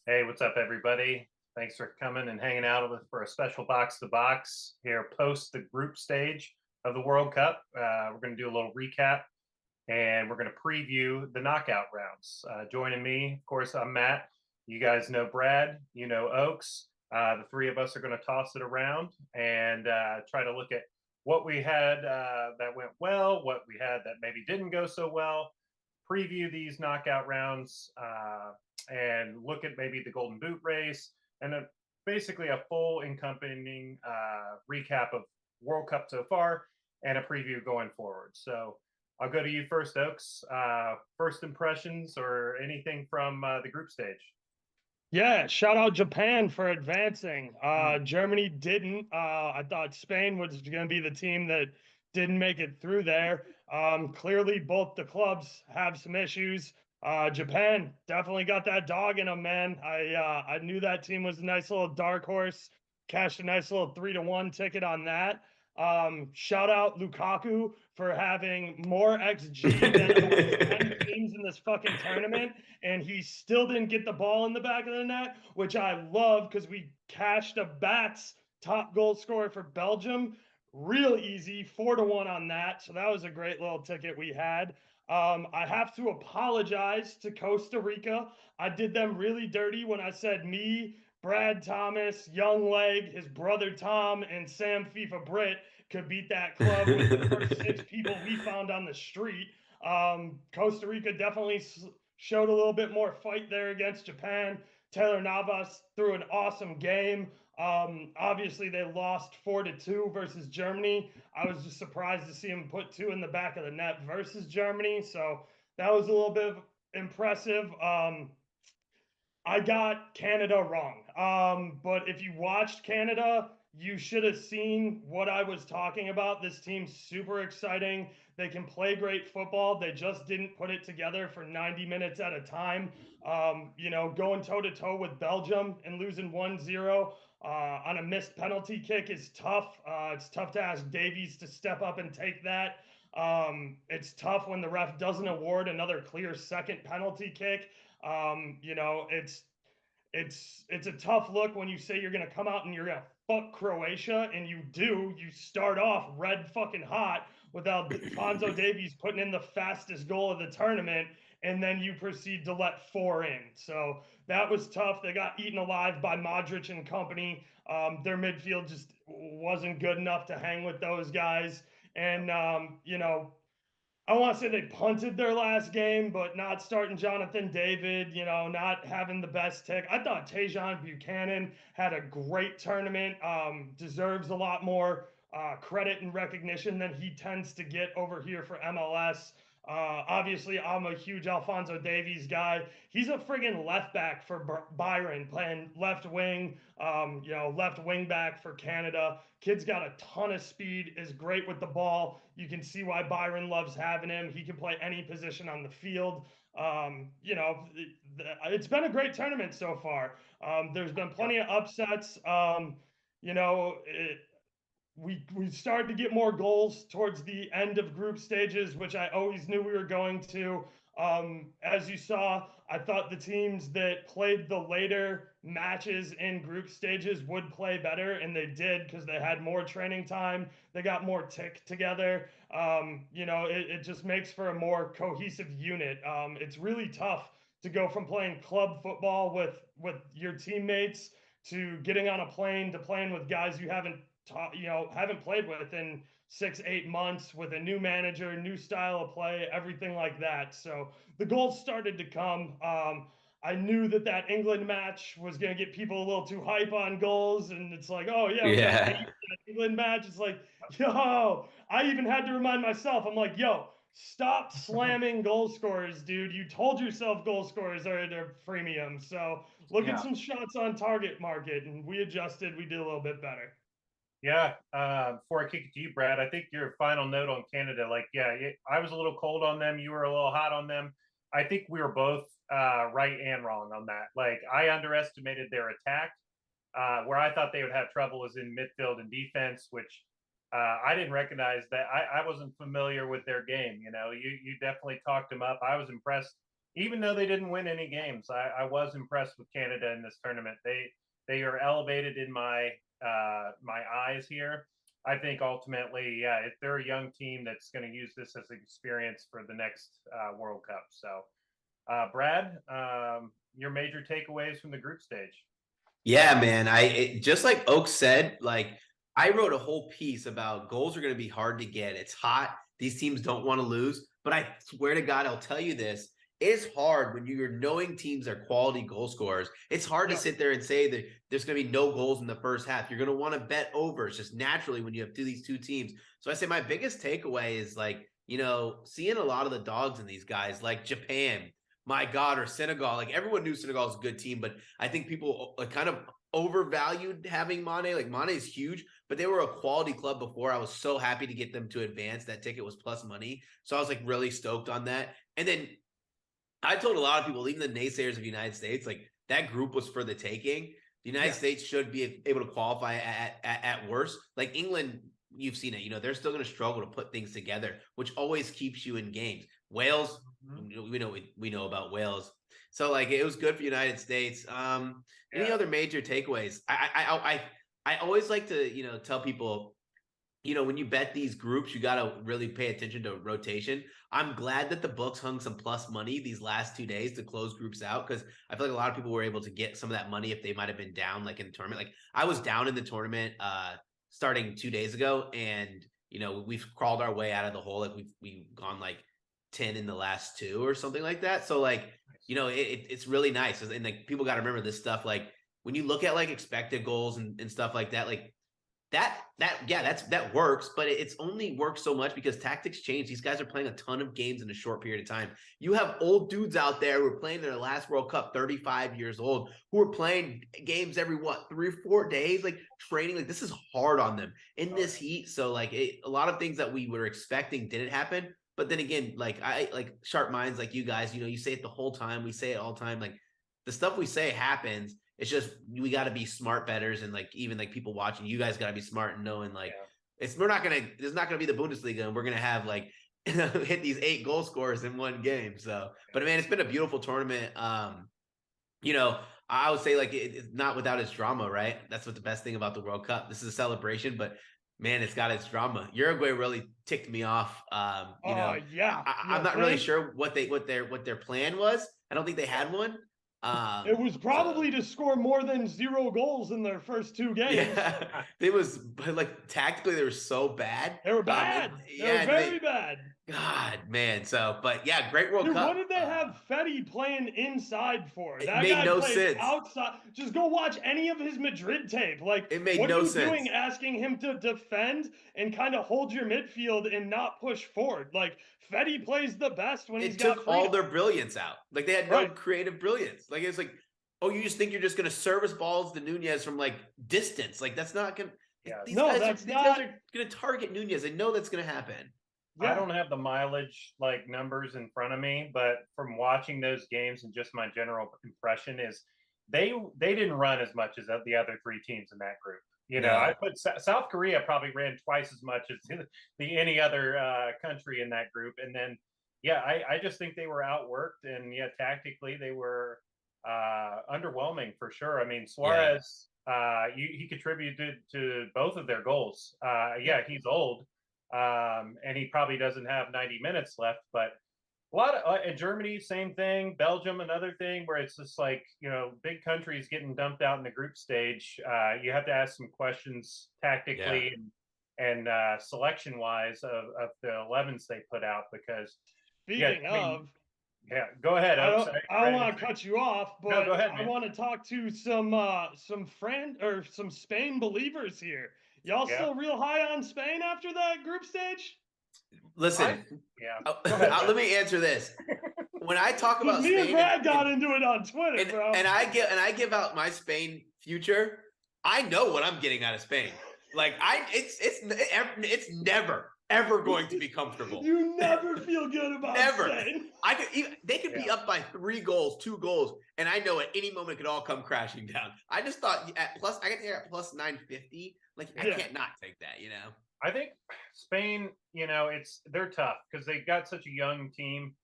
Hey, what's up, everybody? Thanks for coming and hanging out with for a special box to box here post the group stage of the World Cup. We're going to do a little recap and we're going to preview the knockout rounds. Joining me, of course, I'm Matt. You guys know Brad, you know Oaks. The three of us are going to toss it around and try to look at what we had that went well, what we had that maybe didn't go so well, preview these knockout rounds and look at maybe the Golden Boot race and basically a full encompassing recap of World Cup so far and a preview going forward. So I'll go to you first, Oaks. First impressions or anything from the group stage? Yeah, shout out Japan for advancing. Mm. Germany didn't. I thought Spain was going to be the team that didn't make it through there. Clearly, both the clubs have some issues. Japan definitely got that dog in them, man. I knew that team was a nice little dark horse. Cashed a nice little 3-1 ticket on that. Shout out Lukaku for having more XG than about 10 teams in this fucking tournament, and he still didn't get the ball in the back of the net, which I love because we cashed a Bats top goal scorer for Belgium. Real easy, 4-1 on that. So that was a great little ticket we had. I have to apologize to Costa Rica. I did them really dirty when I said me, BradThomas, Young Leg, his brother Tom, and Sam FIFA Britt could beat that club with the first six people we found on the street. Costa Rica definitely showed a little bit more fight there against Japan. Taylor Navas threw an awesome game. Obviously, they lost 4-2 versus Germany. I was just surprised to see him put two in the back of the net versus Germany. So that was a little bit impressive. I got Canada wrong. But if you watched Canada, you should have seen what I was talking about. This team's super exciting. They can play great football. They just didn't put it together for 90 minutes at a time. Going toe to toe with Belgium and losing 1-0 on a missed penalty kick is tough. It's tough to ask Davies to step up and take that. It's tough when the ref doesn't award another clear second penalty kick. It's a tough look when you say you're gonna come out and you're gonna fuck Croatia, and you do. You start off red fucking hot without Alfonso Davies putting in the fastest goal of the tournament, and then you proceed to let four in. So that was tough. They got eaten alive by Modric and company. Their midfield just wasn't good enough to hang with those guys. And I want to say they punted their last game, but not starting Jonathan David, not having the best tick. I thought Tajon Buchanan had a great tournament, deserves a lot more credit and recognition than he tends to get over here for MLS. Obviously, I'm a huge Alfonso Davies guy. He's a friggin' left back for Byron, playing left wing, left wing back for Canada. Kid's got a ton of speed, is great with the ball. You can see why Byron loves having him. He can play any position on the field. It's been a great tournament so far. There's been Yep. plenty of upsets. You know, it, we started to get more goals towards the end of group stages, which I always knew we were going to. As you saw, I thought the teams that played the later matches in group stages would play better, and they did because they had more training time. They got more tick together. It just makes for a more cohesive unit. It's really tough to go from playing club football with your teammates to getting on a plane to playing with guys you haven't played with in 6-8 months with a new manager, new style of play, everything like that. So the goals started to come. I knew that England match was going to get people a little too hype on goals, and it's like, oh yeah, we're going to hate Yeah. that England match. It's like, yo, I even had to remind myself. I'm like, yo, stop slamming goal scorers, dude. You told yourself goal scorers are at a premium. So look at Yeah. some shots on target market, and we adjusted. We did a little bit better. Yeah. Before I kick it to you, Brad, I think your final note on Canada, like, yeah, I was a little cold on them. You were a little hot on them. I think we were both right and wrong on that. Like, I underestimated their attack. Where I thought they would have trouble was in midfield and defense, which I didn't recognize that. I wasn't familiar with their game. You know, you definitely talked them up. I was impressed even though they didn't win any games, I was impressed with Canada in this tournament. They are elevated in my my eyes here. I think ultimately, yeah, if they're a young team that's going to use this as an experience for the next World Cup. So, Brad, your major takeaways from the group stage? Yeah, man. Just like Oak said, like I wrote a whole piece about goals are going to be hard to get. It's hot. These teams don't want to lose. But I swear to God, I'll tell you this. It's hard when you're knowing teams are quality goal scorers. It's hard to sit there and say that there's going to be no goals in the first half. You're going to want to bet over. It's just naturally when you have these two teams. So I say my biggest takeaway is like, seeing a lot of the dogs in these guys, like Japan, my God, or Senegal. Like everyone knew Senegal was a good team, but I think people kind of overvalued having Mane. Like Mane is huge, but they were a quality club before. I was so happy to get them to advance. That ticket was plus money. So I was like really stoked on that. And then I told a lot of people, even the naysayers of the United States, like that group was for the taking. The United States should be able to qualify at worst. Like England, you've seen it. They're still going to struggle to put things together, which always keeps you in games. Wales, we know about Wales. So like it was good for the United States. Any other major takeaways? I always like to tell people, when you bet these groups, you got to really pay attention to rotation. I'm glad that the books hung some plus money these last 2 days to close groups out, because I feel like a lot of people were able to get some of that money if they might have been down like in the tournament. Like I was down in the tournament starting 2 days ago, and we've crawled our way out of the hole. Like we've gone like 10 in the last 2 or something like that. So like it's really nice. And like people got to remember this stuff. Like when you look at like expected goals and stuff like that, like that works, but it's only works so much because tactics change. These guys are playing a ton of games in a short period of time. You have old dudes out there who are playing their last World Cup, 35 years old, who are playing games every 3 or 4 days, like training. Like this is hard on them in this heat. So like a lot of things that we were expecting didn't happen. But then again, like like sharp minds like you guys, you say it the whole time. We say it all the time. Like the stuff we say happens. It's just we got to be smart bettors, and like even like people watching, you guys got to be smart and knowing like there's not gonna be the Bundesliga, and we're gonna have like hit these 8 goal scorers in one game. So, but man, it's been a beautiful tournament. I would say like it's not without its drama, right? That's what the best thing about the World Cup. This is a celebration, but man, it's got its drama. Uruguay really ticked me off. I'm not really sure what their plan was. I don't think they had one. It was probably to score more than 0 goals in their first 2 games. Yeah, it was like tactically they were so bad. They were bad. They were very bad. God, man. So, but yeah, great World Cup. What did they have Fetty playing inside for? That made guy no sense. Outside. Just go watch any of his Madrid tape. Like, it made no sense. What are you doing asking him to defend and kind of hold your midfield and not push forward? Like, Fetty plays the best when he's got freedom. It took all their brilliance out. Like, they had no creative brilliance. Like, it's like, oh, you just think you're just going to service balls to Nunez from, like, distance. Like, that's not going to... Yeah. These guys are going to target Nunez. They know that's going to happen. Yeah. I don't have the mileage like numbers in front of me, but from watching those games and just my general impression is they didn't run as much as the other 3 teams in that group. I put South Korea probably ran twice as much as any other country in that group. And then, I just think they were outworked, and tactically they were underwhelming for sure. I mean, Suarez, he contributed to both of their goals. He's old. And he probably doesn't have 90 minutes left, but a lot of in Germany, same thing. Belgium, another thing where it's just like, big countries getting dumped out in the group stage. You have to ask some questions tactically and selection wise of the 11s they put out, because speaking of, go ahead. I don't want to cut you off, but no, go ahead, I want to talk to some Spain believers here. Y'all still real high on Spain after that group stage? Listen, let me answer this. When I talk about me Spain, and Brad got into it on Twitter, bro. And I give out my Spain future. I know what I'm getting out of Spain. Like it's never ever going to be comfortable. You never feel good about Spain. They could be up by 3 goals, 2 goals, and I know at any moment it could all come crashing down. I just thought I get here at plus 950. Like I can't not take that, I think Spain, they're tough because they've got such a young team.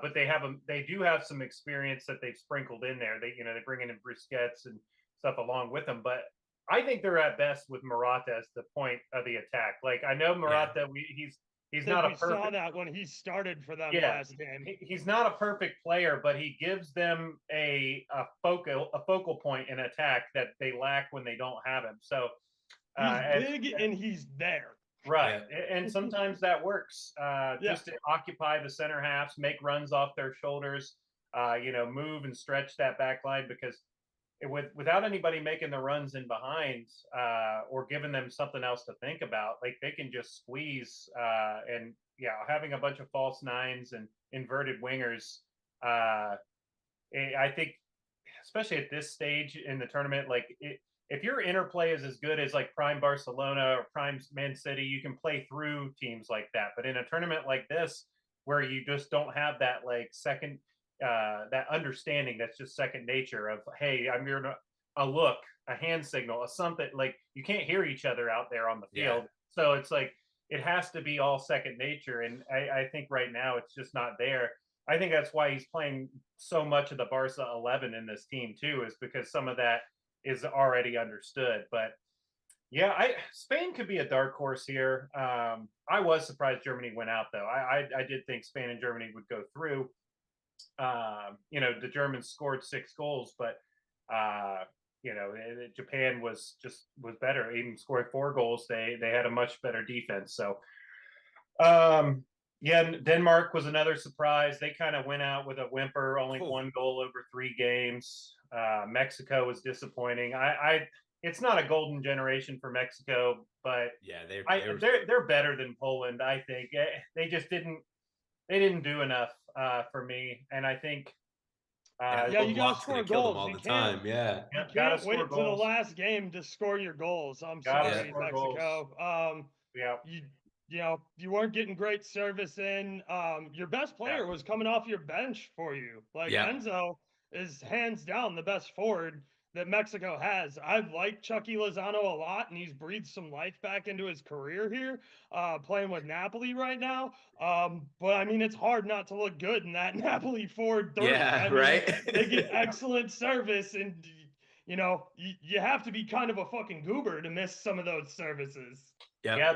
But they do have some experience that they've sprinkled in there. They bring in Busquets and stuff along with them. But I think they're at best with Morata as the point of the attack. Like I know Morata, he's not a perfect. We saw that when he started for them Yeah, last game. He's not a perfect player, but he gives them a focal point in attack that they lack when they don't have him. So he's big and he's there. Right. Yeah. And sometimes that works. Just to occupy the center halves, make runs off their shoulders, move and stretch that back line, because without anybody making the runs in behind or giving them something else to think about, like they can just squeeze and having a bunch of false nines and inverted wingers. I think, especially at this stage in the tournament, like if your interplay is as good as like prime Barcelona or prime Man City, you can play through teams like that. But in a tournament like this, where you just don't have that like second, that understanding that's just second nature of, hey, I'm here to a look, a hand signal, a something, like you can't hear each other out there on the field. Yeah. So it's like, it has to be all second nature. And I think right now it's just not there. I think that's why he's playing so much of the Barca 11 in this team too, is because some of that is already understood. But yeah, Spain could be a dark horse here. I was surprised Germany went out though. I did think Spain and Germany would go through. The Germans scored 6 goals, but Japan was better. Even scoring 4 goals, they had a much better defense. So Denmark was another surprise. They kind of went out with a whimper, only 1 goal over 3 games. Mexico was disappointing. It's not a golden generation for Mexico, but they're better than Poland. I think they just didn't do enough for me, and I think you gotta score goals all the time. Yeah, you can't wait to the last game to score your goals. I'm sorry, Mexico. You weren't getting great service in. Your best player was coming off your bench for you. Enzo is hands down the best forward that Mexico has. I like Chucky Lozano a lot, and he's breathed some life back into his career here, playing with Napoli right now. But I mean, it's hard not to look good in that Napoli forward third. Yeah, right. They get excellent service, and you have to be kind of a fucking goober to miss some of those services. Yeah,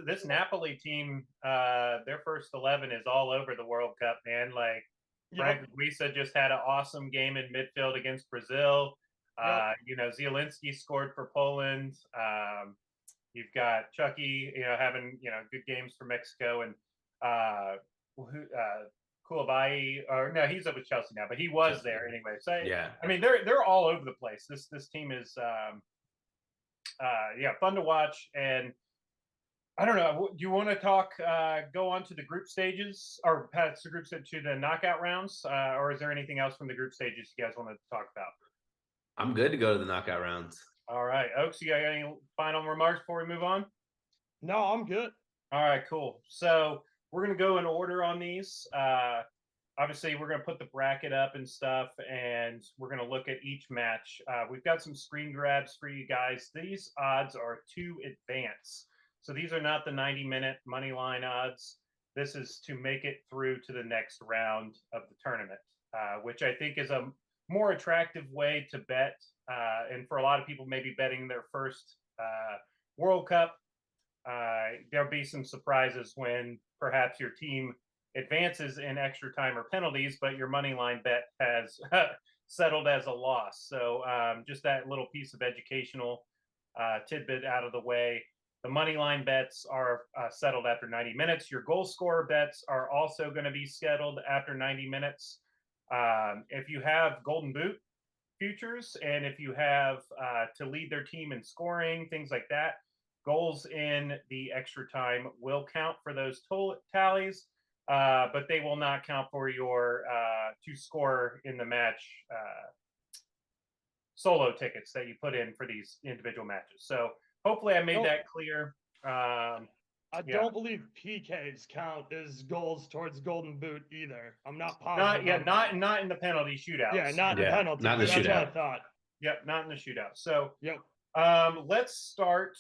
this Napoli team, their first 11 is all over the World Cup, man. Like Frank Guisa just had an awesome game in midfield against Brazil. Zielinski scored for Poland. You've got Chucky, having good games for Mexico, and Koulibaly, or no, he's up with Chelsea now, but he was there anyway. So I mean, they're all over the place. This team is fun to watch. And I don't know. Do you want to go on to the group stages, or pass the group stage to the knockout rounds, or is there anything else from the group stages you guys want to talk about? I'm good to go to the knockout rounds. All right, Oaks, you got any final remarks before we move on? No, I'm good. All right, cool. So we're gonna go in order on these. Obviously, we're gonna put the bracket up and stuff, and we're gonna look at each match. We've got some screen grabs for you guys. These odds are to advance. So these are not the 90-minute money line odds. This is to make it through to the next round of the tournament, which I think is a more attractive way to bet. And for a lot of people, maybe betting their first World Cup, there'll be some surprises when perhaps your team advances in extra time or penalties, but your money line bet has settled as a loss. So just that little piece of educational tidbit out of the way. The money line bets are settled after 90 minutes. Your goal scorer bets are also going to be scheduled after 90 minutes. If you have Golden Boot futures, and if you have to lead their team in scoring, things like that, goals in the extra time will count for those tallies, but they will not count for your to score in the match solo tickets that you put in for these individual matches. So hopefully I made that clear. I don't believe PKs count as goals towards Golden Boot either. I'm not positive. Not in the penalty shootout. Yeah, not in the penalty. Not in the shootout. That's what I thought. Yep, not in the shootout. So Let's start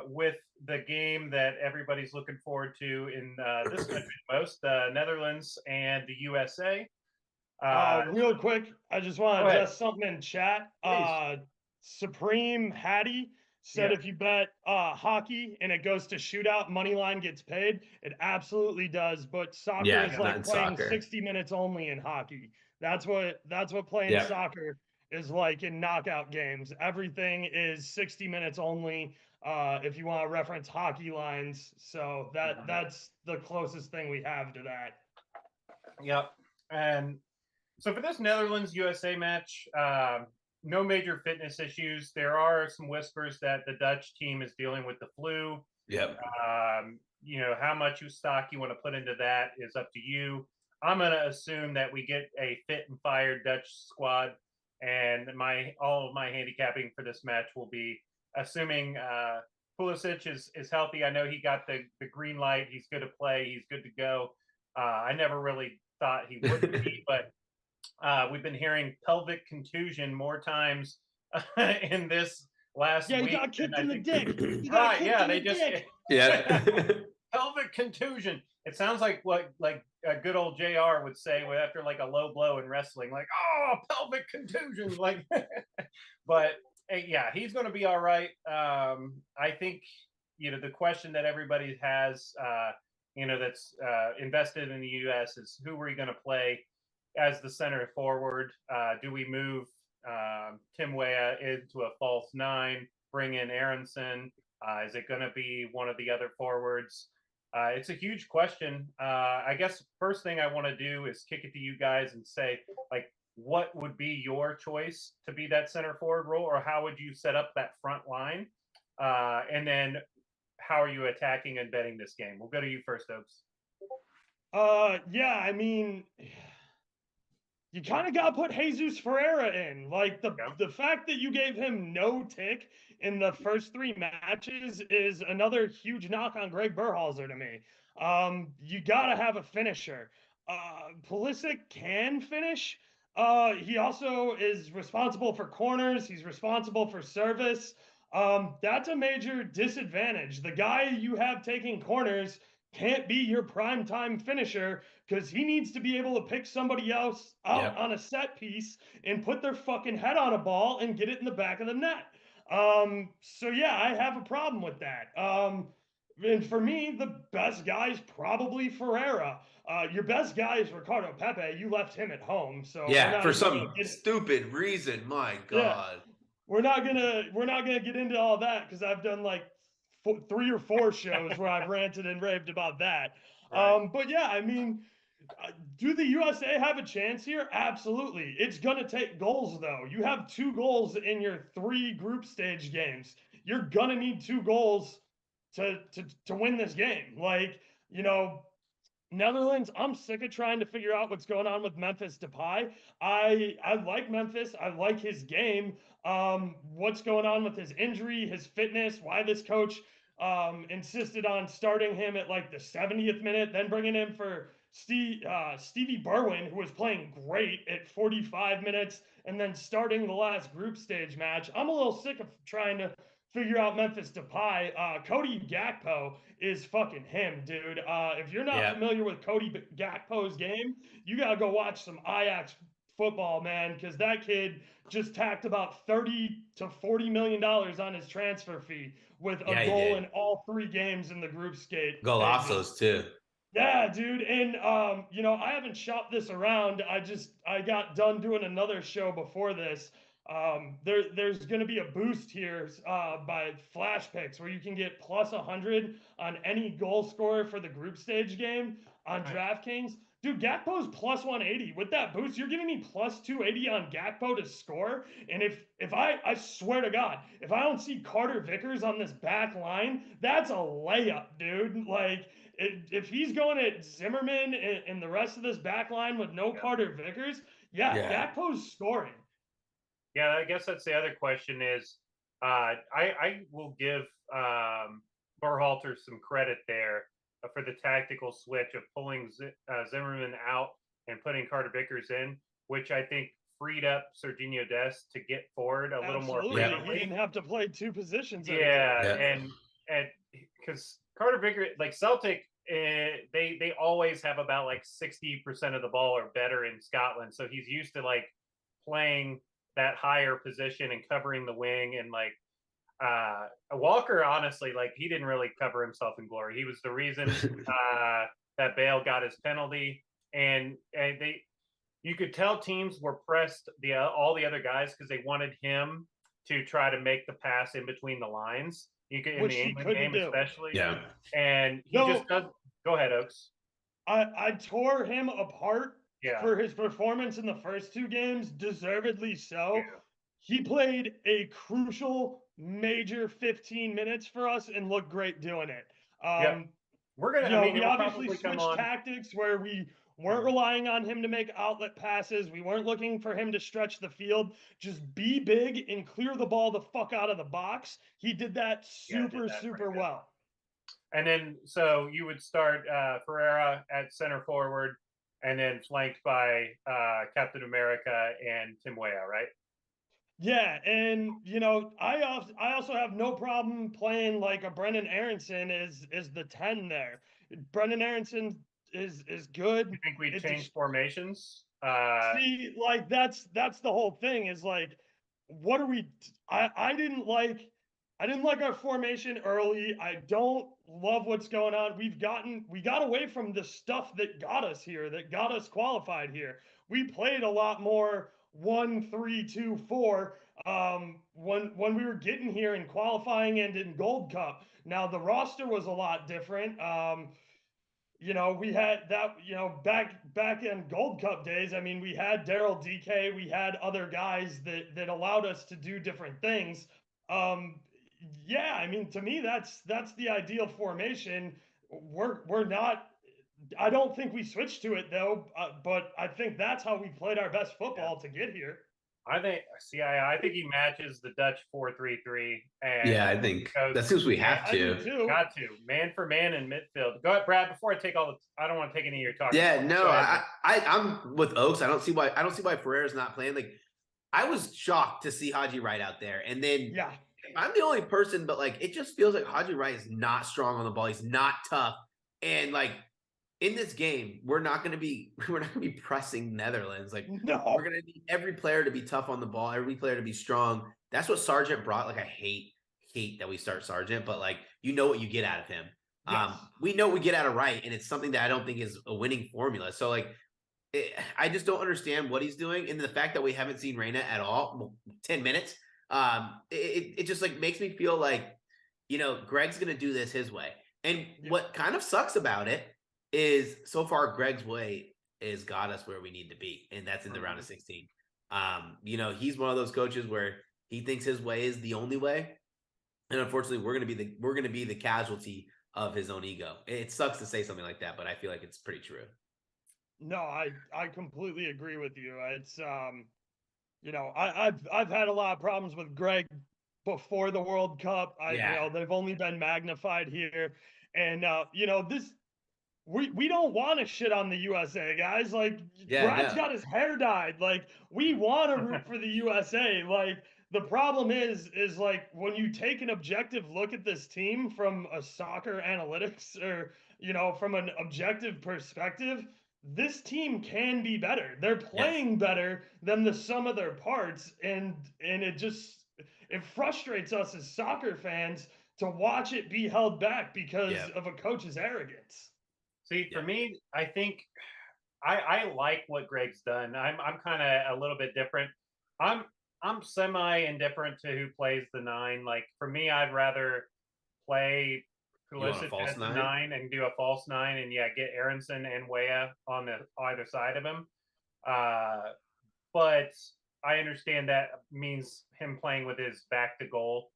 with the game that everybody's looking forward to in this country the most, the Netherlands and the USA. Real quick, I just want Go to ahead. address something in chat. Please. Supreme Hattie said Yeah. if you bet hockey and it goes to shootout, money line gets paid. It absolutely does, but soccer Yeah, is not like in playing soccer. 60 minutes only in hockey. That's what playing Yeah. soccer is like in knockout games. Everything is 60 minutes only. If you want to reference hockey lines, so that's the closest thing we have to that. Yep. And so for this Netherlands USA match, no major fitness issues. There are some whispers that the Dutch team is dealing with the flu. Yep. How much stock you want to put into that is up to you. I'm going to assume that we get a fit and fired Dutch squad, and all of my handicapping for this match will be assuming Pulisic is healthy. I know he got the green light. He's good to play. He's good to go. I never really thought he would be, but we've been hearing pelvic contusion more times in this last Yeah, week. he got kicked in the dick. Right, yeah, they just Yeah. pelvic contusion. It sounds like what a good old JR would say after like a low blow in wrestling, like, oh, pelvic contusion. Like, but yeah, he's going to be all right. I think, the question that everybody has, that's invested in the U.S. is who are we going to play as the center forward? Do we move Tim Weah into a false 9, bring in Aronson? Is it going to be one of the other forwards? It's a huge question. I guess first thing I want to do is kick it to you guys and say, like, what would be your choice to be that center forward role, or how would you set up that front line? And then how are you attacking and betting this game? We'll go to you first, Oaks. Yeah, I mean, you kind of got to put Jesus Ferreira in. Like the fact that you gave him no tick in the first 3 matches is another huge knock on Greg Berhalter to me. You got to have a finisher. Pulisic can finish. He also is responsible for corners. He's responsible for service. That's a major disadvantage. The guy you have taking corners can't be your prime-time finisher because he needs to be able to pick somebody else out on a set piece and put their fucking head on a ball and get it in the back of the net. So yeah, I have a problem with that. And for me, the best guy is probably Ferreira. Your best guy is Ricardo Pepe. You left him at home, so Yeah, for some stupid reason. My God. Yeah, we're not gonna get into all that because I've done like 3 or 4 shows where I've ranted and raved about that. Right. But yeah, I mean, do the USA have a chance here? Absolutely. It's gonna take goals though. You have 2 goals in your 3 group stage games. You're gonna need 2 goals to win this game. Like, Netherlands, I'm sick of trying to figure out what's going on with Memphis Depay. I like Memphis. I like his game. What's going on with his injury, his fitness, why this coach insisted on starting him at like the 70th minute, then bringing him for Stevie Berwin, who was playing great at 45 minutes, and then starting the last group stage match. I'm a little sick of trying to figure out Memphis Depay. Cody Gakpo is fucking him, dude. If you're not familiar with Cody Gakpo's game, you gotta go watch some Ajax football, man, because that kid just tacked about $30 to $40 million on his transfer fee with a goal in all 3 games in the group skate. Golazos too. Yeah, dude. And I haven't shopped this around. I got done doing another show before this. There's going to be a boost here by Flash Picks where you can get plus 100 on any goal scorer for the group stage game on DraftKings. Dude, Gakpo's plus 180. With that boost, you're giving me plus 280 on Gakpo to score. And if I swear to God, if I don't see Carter Vickers on this back line, that's a layup, dude. Like, if he's going at Zimmerman and the rest of this back line with no Carter Vickers, Gakpo's scoring. Yeah, I guess that's the other question is I will give Berhalter some credit there for the tactical switch of pulling Zimmerman out and putting Carter Vickers in, which I think freed up Serginho Dest to get forward a little more Absolutely. frequently. He didn't have to play two positions. Yeah, Yeah. and because Carter Vickers, like Celtic, they always have about like 60% of the ball or better in Scotland, so he's used to like playing that higher position and covering the wing. And like Walker, honestly, like he didn't really cover himself in glory. He was the reason that Bale got his penalty, and you could tell teams were pressed all the other guys because they wanted him to try to make the pass in between the lines. You could in Which the he England couldn't game do. especially. Yeah. And he just does. Go ahead, Oaks. I tore him apart Yeah. for his performance in the first two games, deservedly so. Yeah. He played a crucial, major 15 minutes for us and looked great doing it. We're gonna. You know, I mean, we it'll obviously probably come switched on. tactics where we weren't relying on him to make outlet passes. We weren't looking for him to stretch the field. Just be big and clear the ball the fuck out of the box. He did that super well. And then, so you would start Ferreira at center forward, and then flanked by Captain America and Tim Weah, right? Yeah, and you know, I also have no problem playing like a Brendan Aronson is the 10 there. Brendan Aronson is good. You think we It's change formations? See, like that's the whole thing is like, what are we? I didn't like our formation early. I don't love what's going on. We got away from the stuff that got us here, that got us qualified here. We played a lot more 1-3-2-4 when we were getting here in qualifying and in Gold Cup. Now the roster was a lot different. You know, we had that, you know, back in Gold Cup days. I mean, we had Daryl DK, we had other guys that allowed us to do different things. Yeah, I mean, to me, that's the ideal formation. We're not. I don't think we switched to it though, but I think that's how we played our best football to get here. I think he matches the Dutch 4-3-3. And Yeah, I think that seems we have I do to. too. Got to man for man in midfield. Go ahead, Brad. Before I take I don't want to take any of your talk. Yeah, no, Go ahead. I'm with Oaks. I don't see why Ferreira's not playing. Like, I was shocked to see Haji Wright out there, and then Yeah, I'm the only person, but like it just feels like Haji Wright is not strong on the ball. He's not tough, and like in this game, we're not going to be pressing Netherlands. Like, no, we're going to need every player to be tough on the ball, every player to be strong. That's what Sargent brought. Like, I hate that we start Sargent, but like, you know what you get out of him. Yes. We know we get out of Wright, and it's something that I don't think is a winning formula. So like, I just don't understand what he's doing. And the fact that we haven't seen Reyna at all, 10 minutes, it just like makes me feel like, you know, Greg's going to do this his way. And what kind of sucks about it is so far Greg's way has got us where we need to be, and that's in the round of 16. You know, he's one of those coaches where he thinks his way is the only way, and unfortunately, we're gonna be the casualty of his own ego. It sucks to say something like that, but I feel like it's pretty true. No, I completely agree with you. It's you know, I've had a lot of problems with Greg before the World Cup. You know, they've only been magnified here, and you know, we don't want to shit on the USA, guys. Like, Brad's got his hair dyed. Like, we want to root for the USA. Like, the problem is like when you take an objective look at this team from a soccer analytics or, you know, from an objective perspective, this team can be better. They're playing better than the sum of their parts, and it frustrates us as soccer fans to watch it be held back because of a coach's arrogance. See, for me, I think I like what Greg's done. I'm kind of a little bit different. I'm semi indifferent to who plays the 9. Like, for me, I'd rather play Pulisic as the 9 and do a false 9, and get Aronson and Weah on the either side of him. But I understand that means him playing with his back to goal,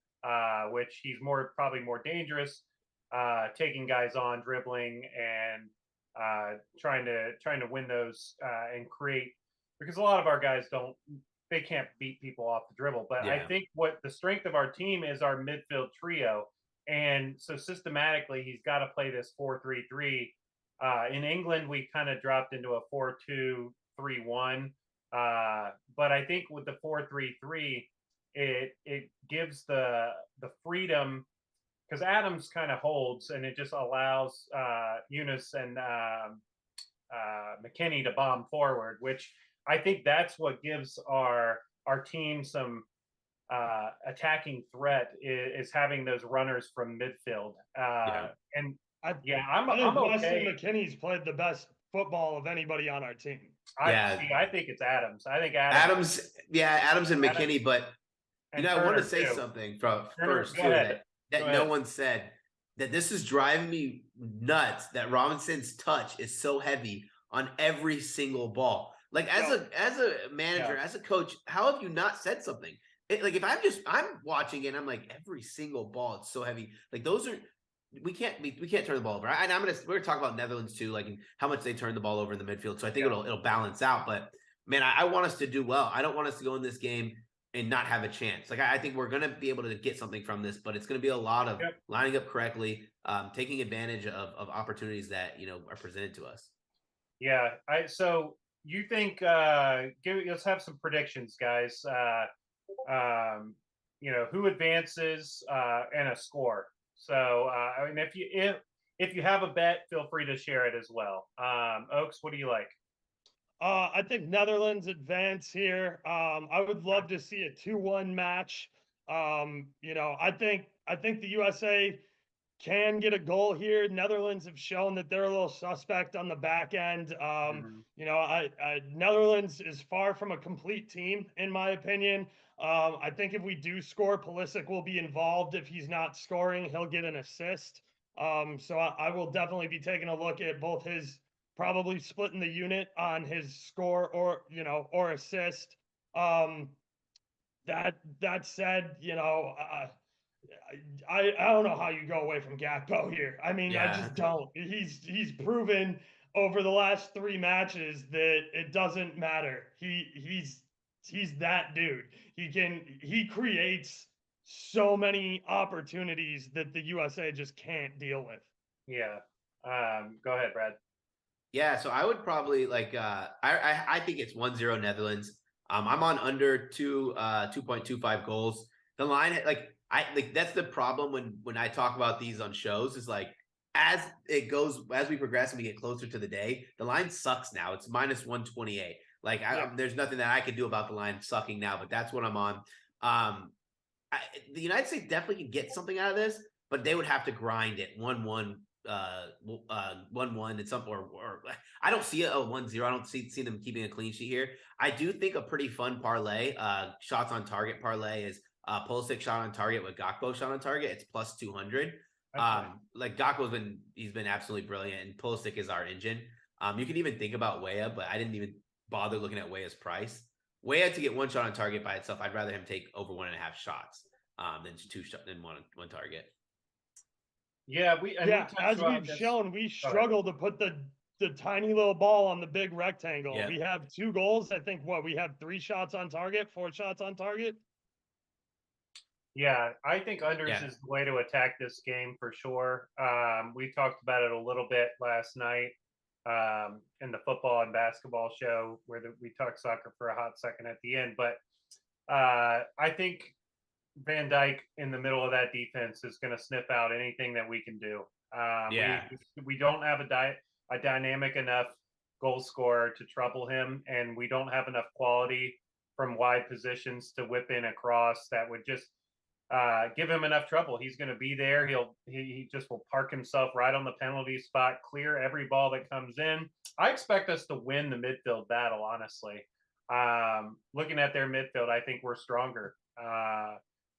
which he's probably more dangerous. Taking guys on, dribbling, and trying to win those and create, because a lot of our guys they can't beat people off the dribble. But I think what the strength of our team is our midfield trio, and so systematically he's got to play this 4-3-3. In England, we kind of dropped into a 4-2-3-1. But I think with the 4-3-3, it gives the freedom because Adams kind of holds, and it just allows Eunice and McKinney to bomb forward, which I think that's what gives our team some attacking threat is having those runners from midfield. And I I'm think Weston okay. McKinney's played the best football of anybody on our team. I think it's Adams. I think Adams and McKinney, but and I want to Turner, say too. something from Turner, first go too ahead. that no one said, that this is driving me nuts, that Robinson's touch is so heavy on every single ball. Like as a manager, as a coach, how have you not said something? Like if I'm watching it and I'm like, every single ball, it's so heavy. Like those are, we can't turn the ball over. And we're gonna talk about Netherlands too, like how much they turn the ball over in the midfield. So I think it'll balance out. But man, I want us to do well. I don't want us to go in this game and not have a chance. Like I think we're going to be able to get something from this, but it's going to be a lot of lining up correctly, taking advantage of opportunities that are presented to us. Yeah, so you think let's have some predictions, guys. Who advances and a score. So I mean, if you have a bet, feel free to share it as well. Oaks, what do you like? I think Netherlands advance here. I would love to see a 2-1 match. I think the USA can get a goal here. Netherlands have shown that they're a little suspect on the back end. Netherlands is far from a complete team, in my opinion. I think if we do score, Pulisic will be involved. If he's not scoring, he'll get an assist. So I will definitely be taking a look at both his probably splitting the unit on his score or assist. That said, I don't know how you go away from Gakpo here. I mean, I just don't. He's proven over the last 3 matches that it doesn't matter. He's that dude. He creates so many opportunities that the USA just can't deal with. Yeah. Go ahead, Brad. Yeah, so I would probably I think it's 1-0 Netherlands. I'm on under 2.25 goals. The line that's the problem when I talk about these on shows is like as we progress and we get closer to the day, the line sucks now. It's minus 128. There's nothing that I can do about the line sucking now, but that's what I'm on. The United States definitely can get something out of this, but they would have to grind it 1-1. 1-1 and something or I don't see a 1-0. I don't see them keeping a clean sheet here. I do think a pretty fun parlay, shots on target parlay is Pulisic shot on target with Gakpo shot on target. It's plus 200. Like Gakpo's he's been absolutely brilliant, and Pulisic is our engine. You can even think about Weah, but I didn't even bother looking at Weah's price. Weah to get 1 shot on target by itself, I'd rather him take over 1.5 shots than 2 shots than one target. Yeah, as we've shown, we struggle to put the tiny little ball on the big rectangle. Yeah. We have 2 goals. I think we have 3 shots on target, 4 shots on target. Yeah, I think unders is the way to attack this game for sure. We talked about it a little bit last night in the football and basketball show where we talked soccer for a hot second at the end. But I think Van Dijk in the middle of that defense is going to sniff out anything that we can do. We don't have a dynamic enough goal scorer to trouble him, and we don't have enough quality from wide positions to whip in a cross that would just give him enough trouble. He's going to be there. He just will park himself right on the penalty spot, clear every ball that comes in. I expect us to win the midfield battle, honestly. Looking at their midfield, I think we're stronger.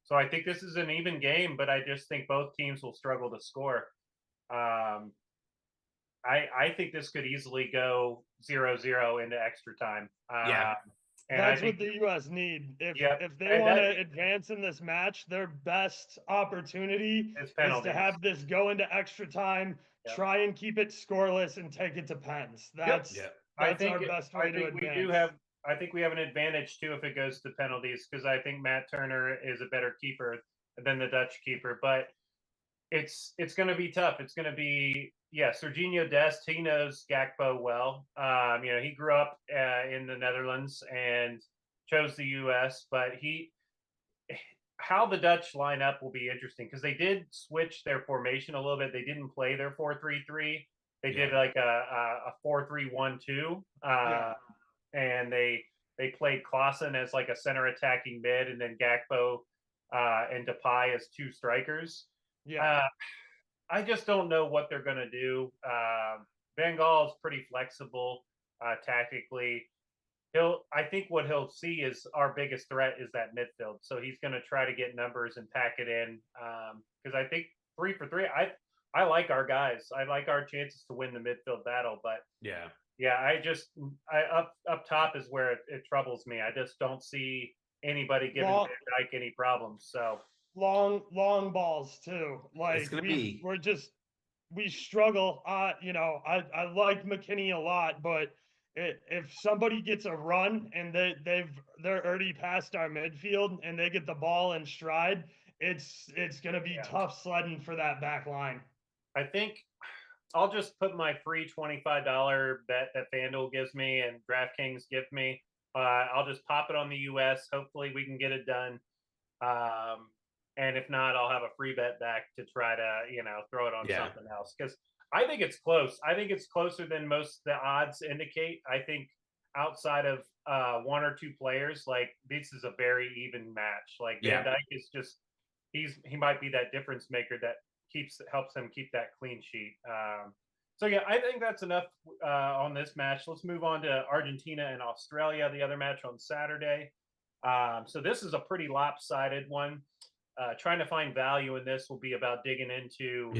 So I think this is an even game, but I just think both teams will struggle to score. I think this could easily go 0-0 into extra time. And that's what the U.S. need. If they want to advance in this match, their best opportunity is to have this go into extra time, try and keep it scoreless, and take it to pens. That's our best way to advance. I think we have an advantage too if it goes to penalties, because I think Matt Turner is a better keeper than the Dutch keeper. But it's going to be tough. It's going to be yeah, Serginho Dest, he knows Gakpo well. He grew up in the Netherlands and chose the U.S., but how the Dutch line up will be interesting because they did switch their formation a little bit. They didn't play their 4-3-3. They did like a 4-3-1-2, and they played Klaassen as like a center attacking mid, and then Gakpo and Depay as two strikers. Yeah. I just don't know what they're going to do. Van Gaal is pretty flexible tactically. I think what he'll see is our biggest threat is that midfield. So he's going to try to get numbers and pack it in. Because I think 3 for 3, I like our guys. I like our chances to win the midfield battle. But yeah, up top is where it troubles me. I just don't see anybody giving Van Dijk any problems. So long balls too. Like it's gonna be. We struggle. I like McKinney a lot, but if somebody gets a run and they're already past our midfield and they get the ball in stride, it's gonna be tough sledding for that back line. I think I'll just put my free $25 bet that FanDuel gives me and DraftKings give me. I'll just pop it on the U.S. Hopefully we can get it done. And if not, I'll have a free bet back to try to, throw it on something else. Because I think it's close. I think it's closer than most the odds indicate. I think outside of 1 or 2 players, like this is a very even match. Like Van Dijk is just he might be that difference maker that helps him keep that clean sheet. So yeah, I think that's enough on this match. Let's move on to Argentina and Australia, the other match on Saturday. So this is a pretty lopsided one. Trying to find value in this will be about digging into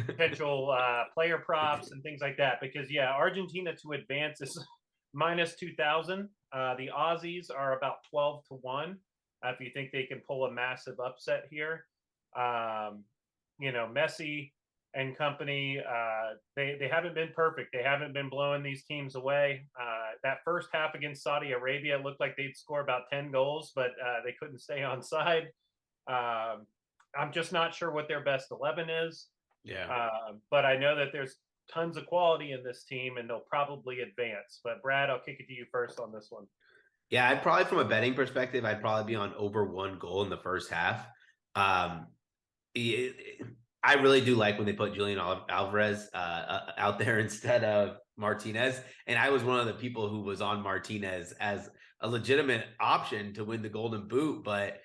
potential player props and things like that. Because Argentina to advance is minus 2,000. The Aussies are about 12-1. If you think they can pull a massive upset here, Messi and company, they haven't been perfect. They haven't been blowing these teams away. That first half against Saudi Arabia looked like they'd score about 10 goals, but they couldn't stay onside. I'm just not sure what their best 11 is. But I know that there's tons of quality in this team and they'll probably advance. But Brad, I'll kick it to you first on this one. Yeah, I'd probably, from a betting perspective, I'd probably be on over 1 goal in the first half. I really do like when they put Julian Alvarez out there instead of Martinez. And I was one of the people who was on Martinez as a legitimate option to win the Golden Boot, but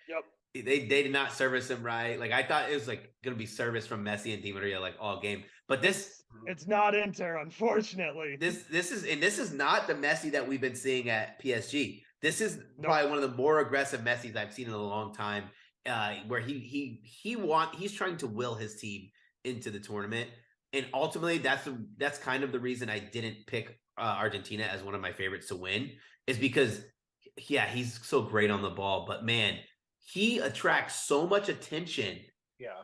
they did not service him right. Like I thought it was like going to be service from Messi and Di Maria like all game, but it's not Inter, unfortunately. This is not the Messi that we've been seeing at PSG. This is probably one of the more aggressive Messis I've seen in a long time. Where he's trying to will his team into the tournament, and ultimately that's kind of the reason I didn't pick Argentina as one of my favorites to win, is because he's so great on the ball, but man, he attracts so much attention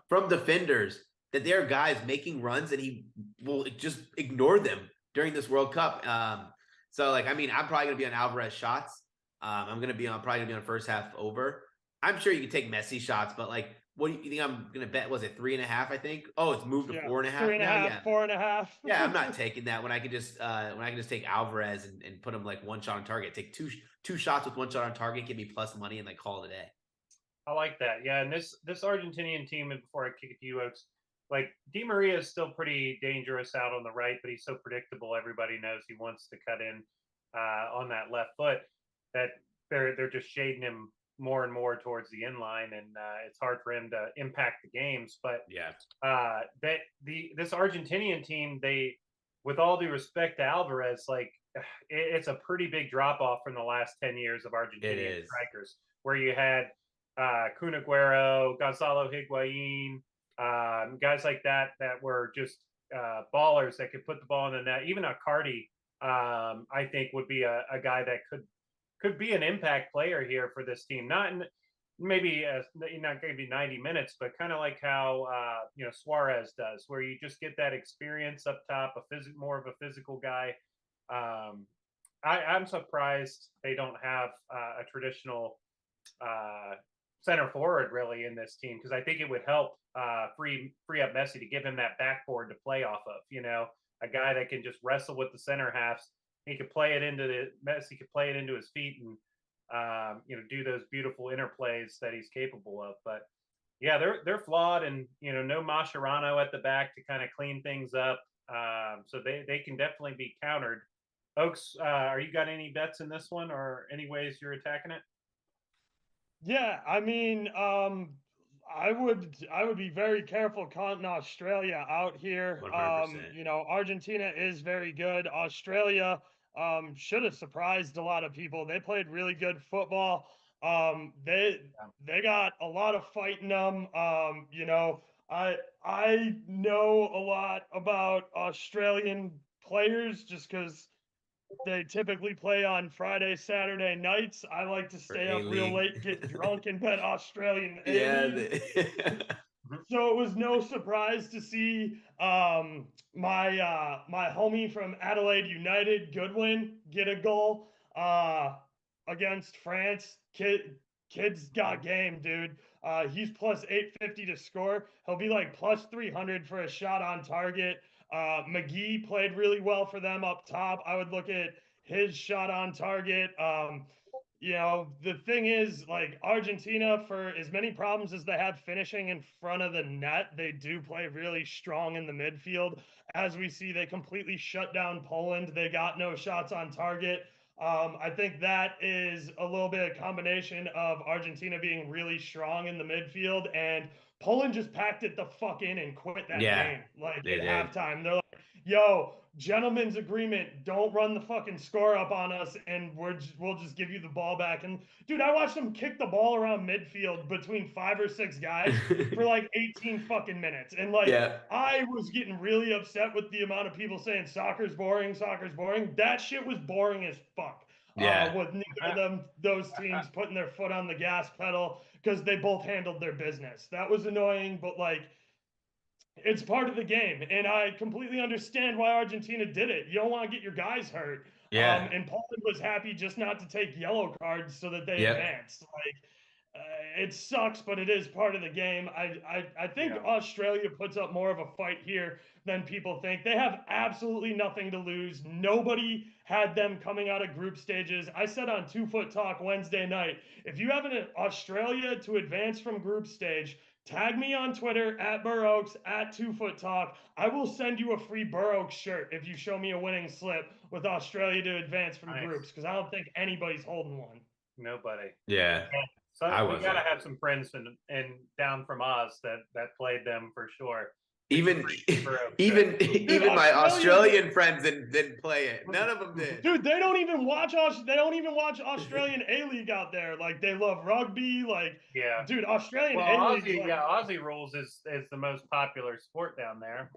from defenders that there are guys making runs and he will just ignore them during this World Cup. So like, I mean, I'm probably gonna be on Alvarez shots. I'm probably gonna be on first half over. I'm sure you can take Messi shots, but like, what do you think I'm going to bet? Was it 3.5? I think. Oh, it's moved to 4.5. 3.5, 4.5. Yeah, I'm not taking that when I could just take Alvarez and put him like 1 shot on target. Take two shots with 1 shot on target, give me plus money, and like call it a day. I like that. Yeah, and this Argentinian team, and before I kick it to you, Oaks, like Di Maria is still pretty dangerous out on the right, but he's so predictable. Everybody knows he wants to cut in on that left foot that they're just shading him more and more towards the end line, and it's hard for him to impact the games. But this Argentinian team, they, with all due respect to Alvarez, like it's a pretty big drop off from the last 10 years of Argentinian strikers, where you had Kun Agüero, Gonzalo Higuain, guys like that were just ballers that could put the ball in the net. Even Icardi, I think, would be a guy that could be an impact player here for this team. Not maybe not going to be 90 minutes, but kind of like how Suarez does, where you just get that experience up top, more of a physical guy. I'm surprised they don't have a traditional center forward really in this team, because I think it would help free up Messi to give him that backboard to play off of. A guy that can just wrestle with the center halves. He could play it into Messi could play it into his feet and do those beautiful interplays that he's capable of. But yeah, they're flawed, and no Mascherano at the back to kind of clean things up. So they can definitely be countered. Oaks, are you got any bets in this one, or any ways you're attacking it? Yeah, I mean, I would be very careful counting Australia out here. 100%. Argentina is very good. Australia should have surprised a lot of people. They played really good football. They got a lot of fight in them. I know a lot about Australian players just because they typically play on Friday, Saturday nights. I like to stay up real A-League. late, get drunk, and bet Australian Yeah. A-League. So it was no surprise to see my homie from Adelaide United, Goodwin, get a goal against France. Kid's got game, dude. He's plus 850 to score. He'll be like plus 300 for a shot on target. McGee played really well for them up top. I would look at his shot on target. The thing is, like, Argentina, for as many problems as they have finishing in front of the net, they do play really strong in the midfield. As we see, they completely shut down Poland. They got no shots on target. I think that is a little bit of combination of Argentina being really strong in the midfield, and Poland just packed it the fuck in and quit that game. Like, they at did. halftime, they're like, yo, gentlemen's agreement, don't run the fucking score up on us, and we'll just give you the ball back. And dude, I watched them kick the ball around midfield between 5 or 6 guys for like 18 fucking minutes. And like, I was getting really upset with the amount of people saying soccer's boring. That shit was boring as fuck. With neither of those teams putting their foot on the gas pedal, because they both handled their business. That was annoying, but like, it's part of the game, and I completely understand why Argentina did it. You don't want to get your guys hurt. And Poland was happy just not to take yellow cards so that they advanced. Like, it sucks, but it is part of the game. I think Australia puts up more of a fight here than people think. They have absolutely nothing to lose. Nobody had them coming out of group stages. I said on 2 Foot Talk Wednesday night, if you have an Australia to advance from group stage, tag me on Twitter at Burroaks at 2 Foot Talk. I will send you a free Burroaks shirt if you show me a winning slip with Australia to advance from groups, because I don't think anybody's holding one. Nobody. Yeah. So we gotta have some friends and down from Oz that played them for sure. Even my Australian friends didn't play it. None of them did. Dude, they don't even watch Australian A-League out there. Like, they love rugby. Like, dude, Australian A-League. Aussie rules is the most popular sport down there.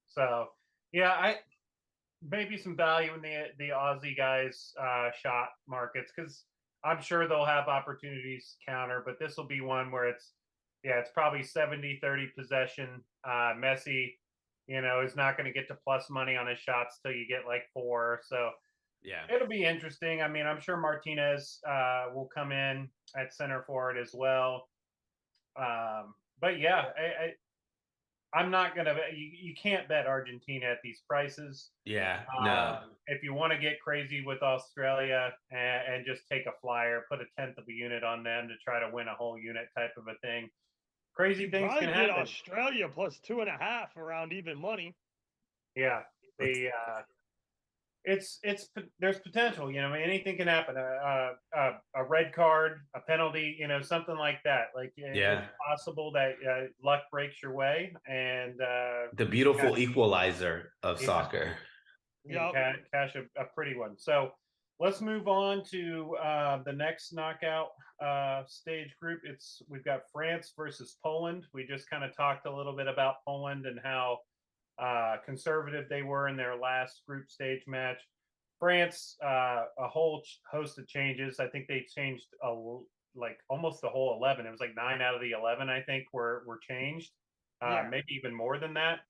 So I maybe some value in the Aussie guys shot markets, because I'm sure they'll have opportunities to counter, but this will be one where it's probably 70-30 possession. Messi, is not going to get to plus money on his shots till you get like 4. So it'll be interesting. I mean, I'm sure Martinez will come in at center forward as well. But I'm not going to, you can't bet Argentina at these prices. No. If you want to get crazy with Australia and just take a flyer, put a 1/10 of a unit on them to try to win a whole unit type of a thing. Crazy things can happen. Australia plus 2.5 around even money. There's potential. Anything can happen. A red card, a penalty, something like that. Like, it's possible that luck breaks your way, and the beautiful equalizer of soccer. Cash a pretty one. So let's move on to the next knockout stage group. We've got France versus Poland. We just kind of talked a little bit about Poland and how conservative they were in their last group stage match. France, a whole host of changes. I think they changed like almost the whole 11. It was like 9 out of the 11, I think, were changed. Maybe even more than that.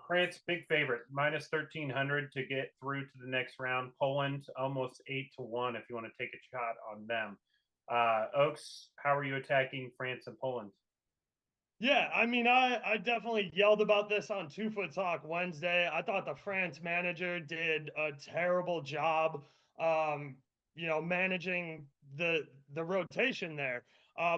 France, big favorite, minus 1,300 to get through to the next round. Poland, almost 8-1 if you want to take a shot on them. Oaks, how are you attacking France and Poland? Yeah, I mean, I definitely yelled about this on 2 Foot Talk Wednesday. I thought the France manager did a terrible job, um, managing the rotation there.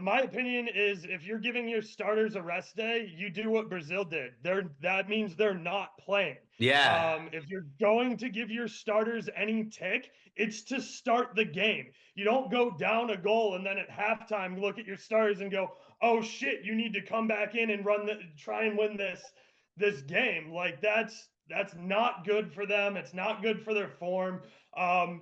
My opinion is if you're giving your starters a rest day, you do what Brazil did. That means they're not playing. Yeah. If you're going to give your starters any tick, it's to start the game. You don't go down a goal and then at halftime look at your starters and go, oh shit, you need to come back in and try and win this game. Like that's not good for them. It's not good for their form. I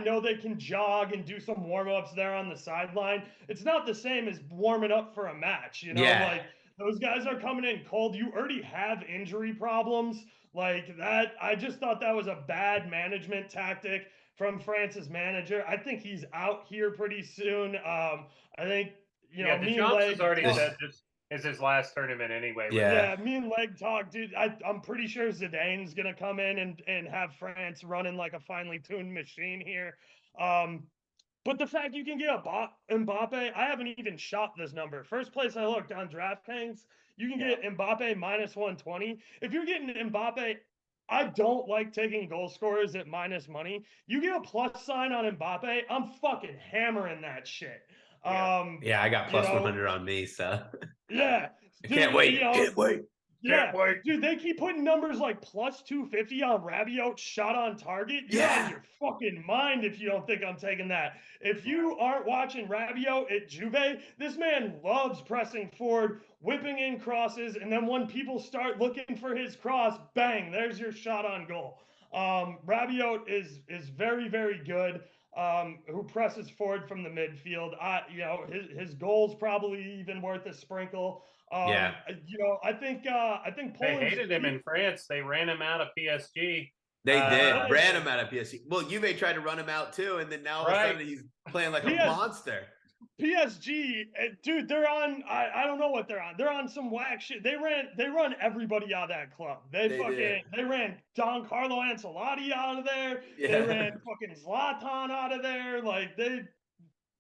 know they can jog and do some warm-ups there on the sideline. It's not the same as warming up for a match, Yeah. like those guys are coming in cold. You already have injury problems like that. I just thought that was a bad management tactic from France's manager. I think he's out here pretty soon. I think Yeah, me and Deschamps has Leg already talk. said this is his last tournament anyway. Yeah. Yeah, me and Leg talk, dude. I'm pretty sure Zidane's gonna come in and have France running like a finely tuned machine here. But the fact you can get Mbappe, I haven't even shot this number. First place I looked on DraftKings, you can get Mbappe minus 120. If you're getting Mbappe, I don't like taking goal scorers at minus money. You get a plus sign on Mbappe, I'm fucking hammering that shit. Yeah. Yeah, I got You plus know, 100 on me, so yeah, I dude, can't wait. Can't wait. yeah, Can't wait. dude, they keep putting numbers like plus 250 on Rabiot shot on target. You're out of Yeah. your fucking mind if you don't think I'm taking that. If you aren't watching Rabiot at Juve, this man loves pressing forward, whipping in crosses, and then when people start looking for his cross, bang, there's your shot on goal. Rabiot is very, very good. Who presses forward from the midfield. His goal's probably even worth a sprinkle. Yeah. I think They Poland's hated him in France. They ran him out of PSG. They did. Uh, Ran him out of PSG. Well, Juve tried to run him out too, and then now all of a Right. sudden he's playing like a PS monster. PSG, dude, they're on. I don't know what they're on. They're on some whack shit. They run everybody out of that club. They ran Don Carlo Ancelotti out of there. Yeah. They ran fucking Zlatan out of there. Like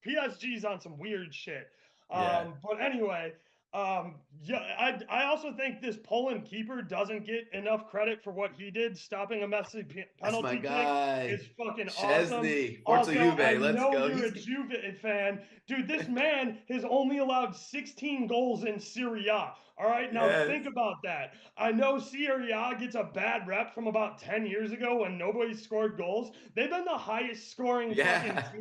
PSG's on some weird shit. Yeah. But anyway, I also think this Poland keeper doesn't get enough credit for what he did, stopping a messy That's my penalty kick. guy. Is fucking Chesney. awesome. Forza Also, Juve. I Let's know go. you're a Juve fan, dude. This man has only allowed 16 goals in Serie A. All right, now Yes. think about that. I know Serie A gets a bad rep from about 10 years ago when nobody scored goals. They've been the highest scoring Yeah.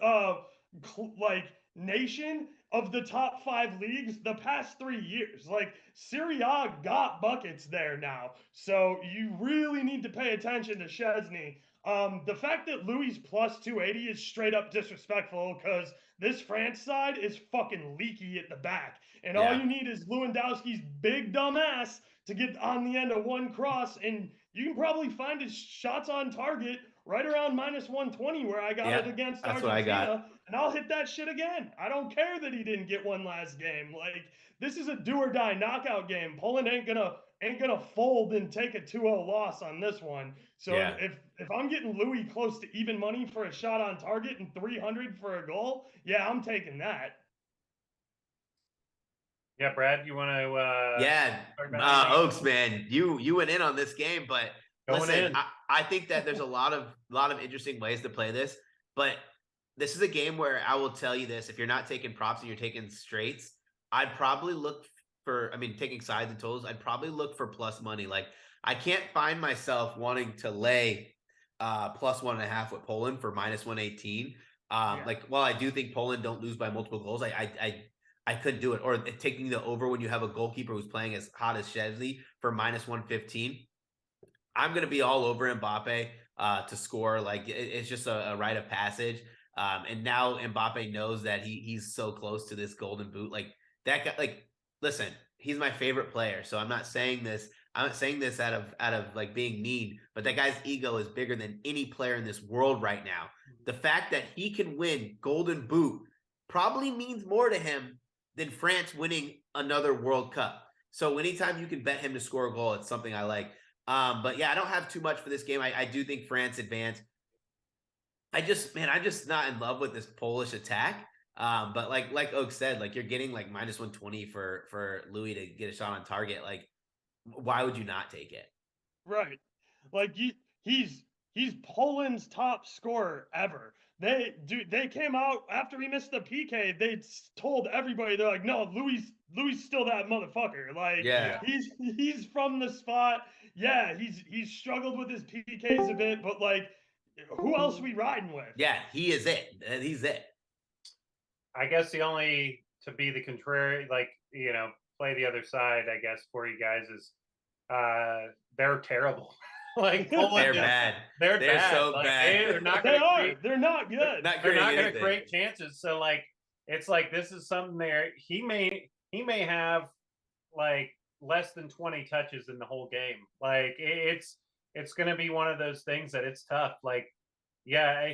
fucking nation of the top 5 leagues the past 3 years. Like Serie A got buckets there now, so you really need to pay attention to Chesney. The fact that Louis plus 280 is straight up disrespectful because this France side is fucking leaky at the back, and all Yeah. you need is Lewandowski's big dumb ass to get on the end of one cross, and you can probably find his shots on target right around minus 120 where I got it against That's what Argentina, I got. and I'll hit that shit again. I don't care that he didn't get one last game. Like this is a do or die knockout game. Poland ain't gonna fold and take a 2-0 loss on this one. So Yeah. if I'm getting Louis close to even money for a shot on target and 300 for a goal, yeah, I'm taking that. Yeah, Brad, you want to? Yeah. talk about anything? Oaks, man, you went in on this game, but Going listen, in. I think that there's a lot of interesting ways to play this, but this is a game where I will tell you this: if you're not taking props and you're taking straights, I'd probably look for. I mean, taking sides and totals, I'd probably look for plus money. Like I can't find myself wanting to lay plus 1.5 with Poland for minus 118. Like while I do think Poland don't lose by multiple goals, I couldn't do it. Or taking the over when you have a goalkeeper who's playing as hot as Chesney for minus 115. I'm going to be all over Mbappe to score. Like it's just a rite of passage. And now Mbappe knows that he's so close to this golden boot. Like that guy, like, listen, he's my favorite player. So I'm not saying this. I'm not saying this out of like being mean, but that guy's ego is bigger than any player in this world right now. The fact that he can win golden boot probably means more to him than France winning another World Cup. So anytime you can bet him to score a goal, it's something I like. But yeah, I don't have too much for this game. I do think France advanced. I'm just not in love with this Polish attack. But like Oak said, like you're getting like minus 120 for Louis to get a shot on target. Like, why would you not take it? Right. Like he's Poland's top scorer ever. They came out after he missed the PK. They told everybody they're like, no, Louis still that motherfucker. Like Yeah. he's from the spot. Yeah, he's struggled with his PKs a bit, but like who else we riding with? Yeah, he is it. He's it. I guess the only to be the contrary, like, play the other side, I guess, for you guys is they're terrible. Like Poland They're is- bad. They're bad. so Like, bad. they're not They gonna are. create, They're not good. Not they're not creating gonna anything. create chances. So like it's like this is something there. He may have like less than 20 touches in the whole game. Like it's gonna be one of those things that it's tough. Like, yeah,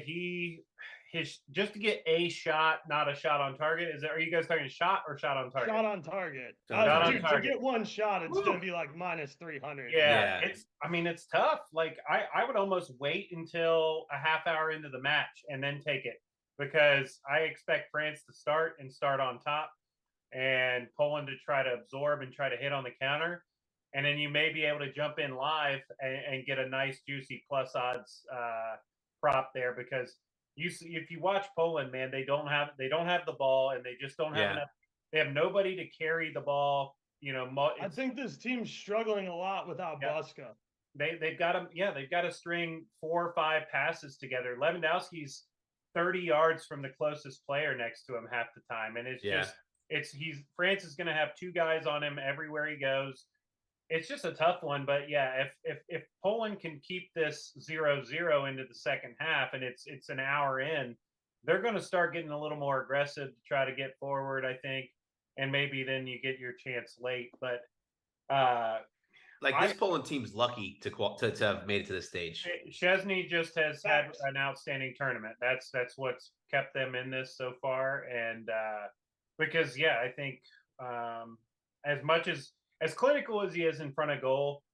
his just to get a shot, not a shot on target. Are you guys talking shot or shot on target? Shot on target. Shot on Dude, target. to get one shot, it's Woo. gonna be like minus 300. Yeah, Yeah. it's tough. Like I would almost wait until a half hour into the match and then take it, because I expect France to start on top and Poland to try to absorb and try to hit on the counter. And then you may be able to jump in live and get a nice juicy plus odds prop there, because if you watch Poland, man, they don't have the ball, and they just don't have Yeah. enough. They have nobody to carry the ball. I think this team's struggling a lot without Yeah. Buska. They've got to string 4 or 5 passes together. Lewandowski's 30 yards from the closest player next to him half the time, and France is going to have 2 guys on him everywhere he goes. It's just a tough one, but yeah, if Poland can keep this 0-0 into the second half, and it's an hour in, they're going to start getting a little more aggressive to try to get forward, I think, and maybe then you get your chance late. But like this Poland team's lucky to have made it to this stage. Szczesny just has had an outstanding tournament. That's what's kept them in this so far, and because I think as much as clinical as he is in front of goal,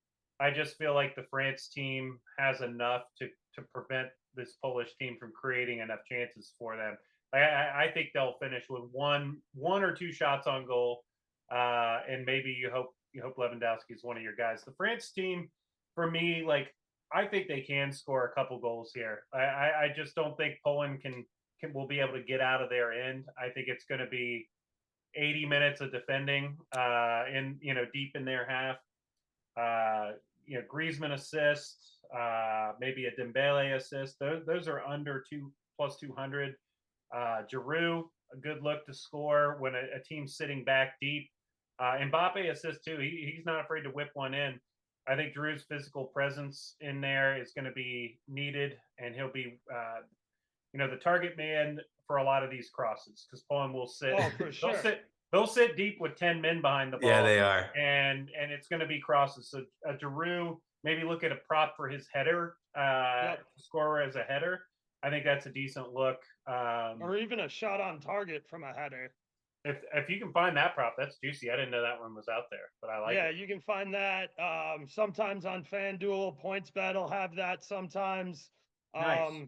I just feel like the France team has enough to prevent this Polish team from creating enough chances for them. I think they'll finish with one or 2 shots on goal, and maybe you hope Lewandowski is one of your guys. The France team, for me, like I think they can score a couple goals here. I just don't think Poland will be able to get out of their end. I think it's going to be 80 minutes of defending deep in their half. Griezmann assist, maybe a Dembele assist. Those are under plus 200. Giroud, a good look to score when a team's sitting back deep. Mbappe assist too. He's not afraid to whip one in. I think Giroud's physical presence in there is going to be needed, and he'll be the target man for a lot of these crosses, because Poland will sit. Oh, for sure. They'll sit deep with 10 men behind the ball. Yeah, they are. And it's going to be crosses. So Giroud, maybe look at a prop for his header, scorer as a header. I think that's a decent look. Or even a shot on target from a header. If you can find that prop, that's juicy. I didn't know that one was out there, but I like it. Yeah, you can find that sometimes on FanDuel. PointsBet will have that sometimes. Nice.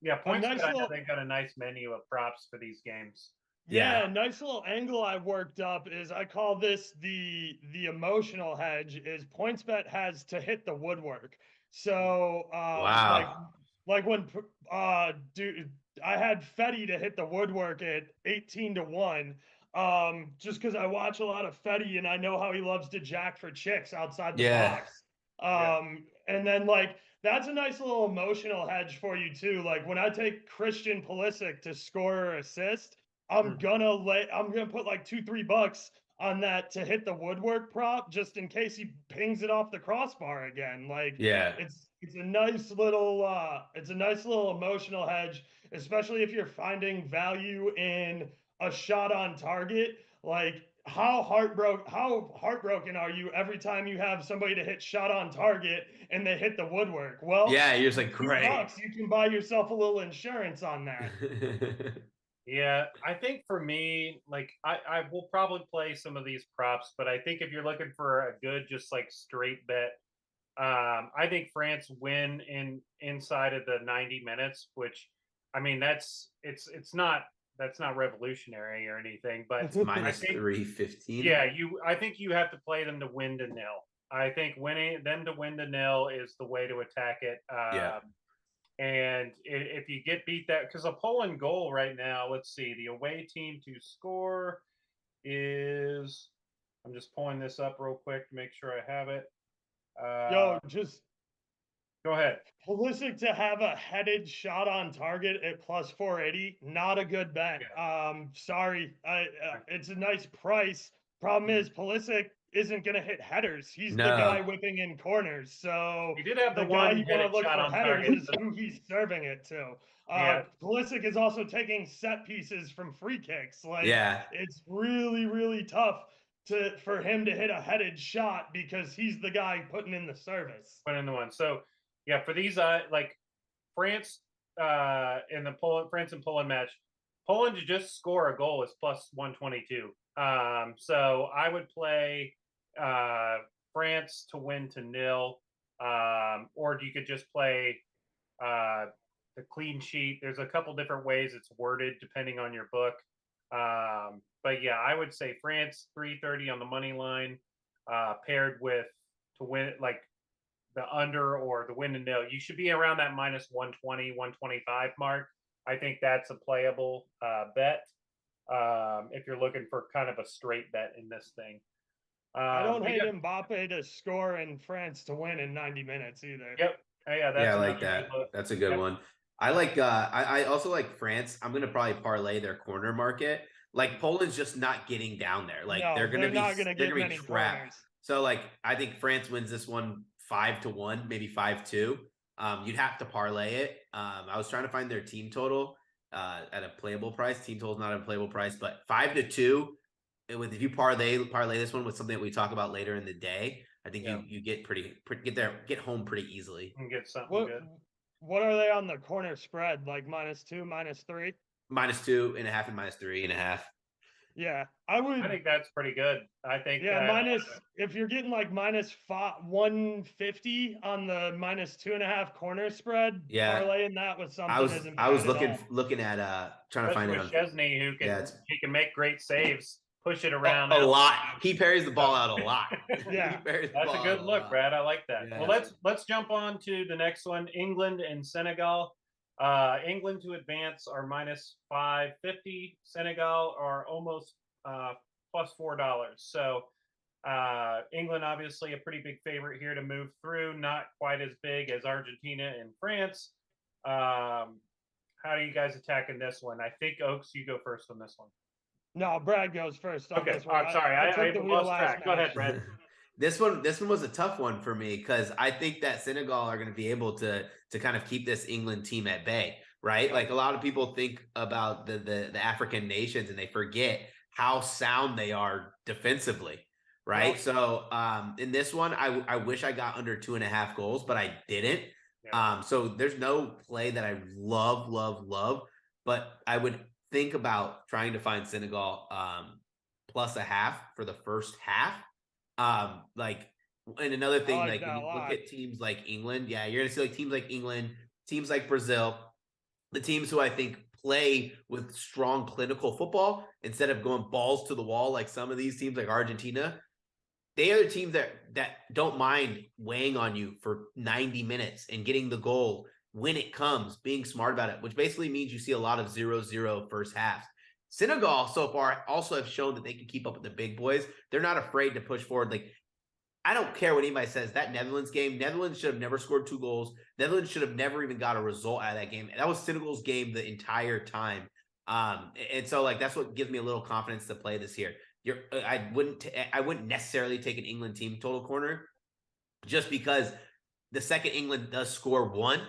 Yeah, PointsBet, I know little- they've got a nice menu of props for these games. Yeah, a nice little angle I worked up is I call this the emotional hedge. Is PointsBet has to hit the woodwork. So Wow. like when dude, I had Fetty to hit the woodwork at 18-1. Just because I watch a lot of Fetty and I know how he loves to jack for chicks outside the box. And then like that's a nice little emotional hedge for you too. Like when I take Christian Pulisic to score or assist, I'm gonna put like $2-3 on that to hit the woodwork prop just in case he pings it off the crossbar again. Like it's a nice little emotional hedge, especially if you're finding value in a shot on target. Like how heartbroken are you every time you have somebody to hit shot on target and they hit the woodwork? Well, yeah, you're just like great. $2, you can buy yourself a little insurance on that. Yeah, I think for me, like I will probably play some of these props, but I think if you're looking for a good, just like straight bet, I think France win inside of the 90 minutes, which I mean, that's not revolutionary or anything, but It's minus think- 315. yeah, I think you have to play them to win to nil. I think winning them to win to nil is the way to attack it. Yeah. And if you get beat that, because a Poland goal right now, let's see, the away team to score is, I'm just pulling this up real quick to make sure I have it. Yo, just Go ahead. Pulisic to have a headed shot on target at plus 480, not a good bet. Sorry, it's a nice price. Problem is, Pulisic isn't going to hit headers. He's the guy whipping in corners. So he did have the the guy one you want to look shot for on headers target. is who he's serving it to. Yeah. Pulisic is also taking set pieces from free kicks. Like, Yeah. it's really, really tough for him to hit a headed shot because he's the guy putting in the service. Put in the one. So yeah, for these like France in the France and Poland match, Poland to just score a goal is plus 122. So I would play France to win to nil, or you could just play the clean sheet. There's a couple different ways it's worded depending on your book. But yeah, I would say France 330 on the money line, paired with to win, like the under or the win to nil. You should be around that minus 120, 125 mark. I think that's a playable bet if you're looking for kind of a straight bet in this thing. I don't hate Mbappe to score and France to win in 90 minutes either. Yep. Yeah, that's I like that. That's a good one. I like I also like France. I'm gonna probably parlay their corner market. Like Poland's just not getting down there. Like they're gonna be trapped. So like I think France wins this one 5-1, maybe 5-2. You'd have to parlay it. I was trying to find their team total at a playable price. Team total is not a playable price, but 5-2. If you parlay this one with something that we talk about later in the day, I think you get get home pretty easily. And get something good. What are they on the corner spread? Like -2, -3? -2.5 and -3.5. Yeah, I think that's pretty good. I think if you're getting like -150 on the -2.5 corner spread, parlaying that with something I was looking at trying to find out Chesney, who he can make great saves, push it around a lot. He parries the ball out a lot. Yeah, that's a good look, Brad. I like that. Yeah. Well, let's jump on to the next one: England and Senegal. England to advance are -550. Senegal are almost plus $4. So England, obviously, a pretty big favorite here to move through. Not quite as big as Argentina and France. How are you guys attacking this one? I think Oaks, you go first on this one. No, Brad goes first. Okay, I'm sorry. I lost track. Go ahead, Brad. This one was a tough one for me because I think that Senegal are going to be able to kind of keep this England team at bay, right? Like a lot of people think about the African nations and they forget how sound they are defensively, right? Yep. So in this one, I wish I got under 2.5 goals, but I didn't. Yeah. So there's no play that I love, but I would think about trying to find Senegal plus a half for the first half. And another thing, like when you look at teams like England, you're gonna see like teams like England, teams like Brazil, the teams who I think play with strong clinical football instead of going balls to the wall like some of these teams like Argentina. They are the teams that don't mind weighing on you for 90 minutes and getting the goal when it comes, being smart about it, which basically means you see a lot of 0-0 first halves. Senegal so far also have shown that they can keep up with the big boys. They're not afraid to push forward. Like, I don't care what anybody says. That Netherlands game, Netherlands should have never scored 2 goals. Netherlands should have never even got a result out of that game. That was Senegal's game the entire time. And so like that's what gives me a little confidence to play this here. I wouldn't necessarily take an England team total corner just because the second England does score 1,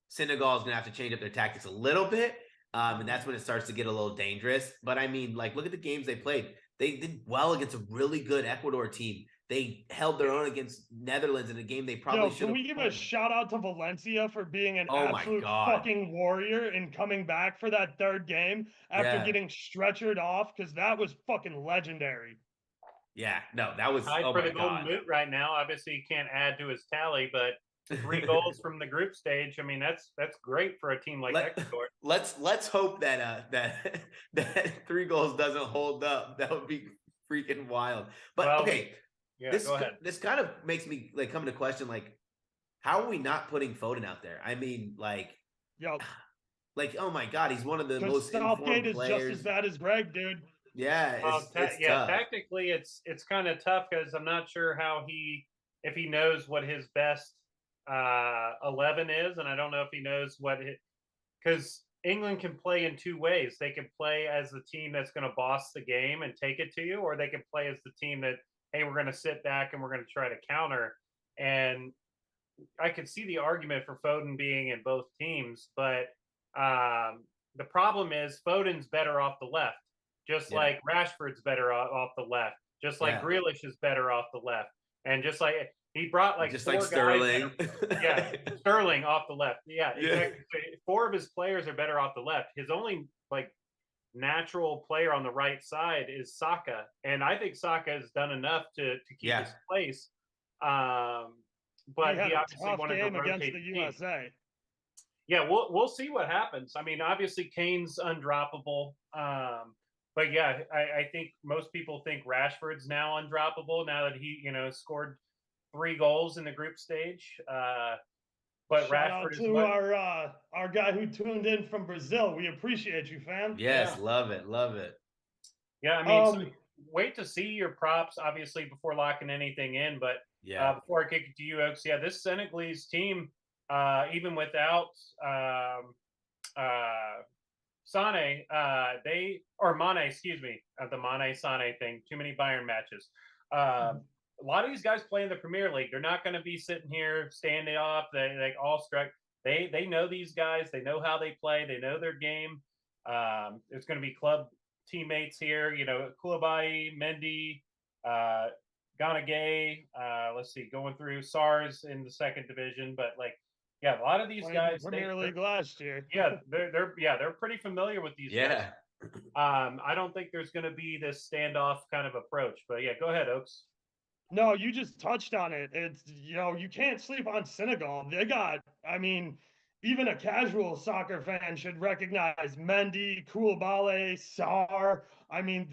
Senegal is going to have to change up their tactics a little bit. And that's when it starts to get a little dangerous. But I mean, like, look at the games they played. They did well against a really good Ecuador team. They held their own against Netherlands in a game they probably should have. Can we give a shout out to Valencia for being an absolute fucking warrior and coming back for that third game after getting stretchered off? Because that was fucking legendary. Yeah, no, that was for the golden boot right now. Obviously, you can't add to his tally, but 3 goals from the group stage. I mean, that's great for a team like Ecuador. Let's hope that that 3 goals doesn't hold up. That would be freaking wild. But Well, okay, yeah, go ahead. This kind of makes me like come to question like, how are we not putting Foden out there? I mean, like, Yo, oh my God, he's one of the because most Southgate informed is just players. as bad as Greg, dude. Yeah, it's tough. Tactically, it's kind of tough because I'm not sure if he knows what his best 11 is, and I don't know if he knows because England can play in 2 ways. They can play as the team that's going to boss the game and take it to you, or they can play as the team that, hey, we're going to sit back and we're going to try to counter. And I could see the argument for Foden being in both teams, but the problem is Foden's better off the left, just like Rashford's better off the left, just like Grealish is better off the left, and just like he brought like just 4 like guys Sterling. Sterling off the left. Yeah, exactly. 4 of his players are better off the left. His only like natural player on the right side is Saka, and I think Saka has done enough to keep his place. But he had he a obviously tough wanted to game rotate against the USA. Yeah, we'll see what happens. I mean, obviously Kane's undroppable. But yeah, I think most people think Rashford's now undroppable now that he, scored 3 goals in the group stage. But Shout Rashford out is to our guy who tuned in from Brazil. We appreciate you, fam. Yes, love it. Yeah, I mean, so wait to see your props, obviously, before locking anything in. But before I kick it to you, Oaks, this Senegalese team, even without Sane, Mane, excuse me, the Mane Sane thing. Too many Bayern matches. A lot of these guys play in the Premier League. They're not going to be sitting here standing off. They all strike. They know these guys. They know how they play. They know their game. There's going to be club teammates here. Koulibaly, Mendy, Ganagay. Let's see, going through SARS in the 2nd division, but a lot of these guys Premier League last year. they're pretty familiar with these guys. I don't think there's going to be this standoff kind of approach, but go ahead, Oaks. No, you just touched on it. It's, you can't sleep on Senegal. They got, I mean, even a casual soccer fan should recognize Mendy, Koulibaly, Sarr. I mean,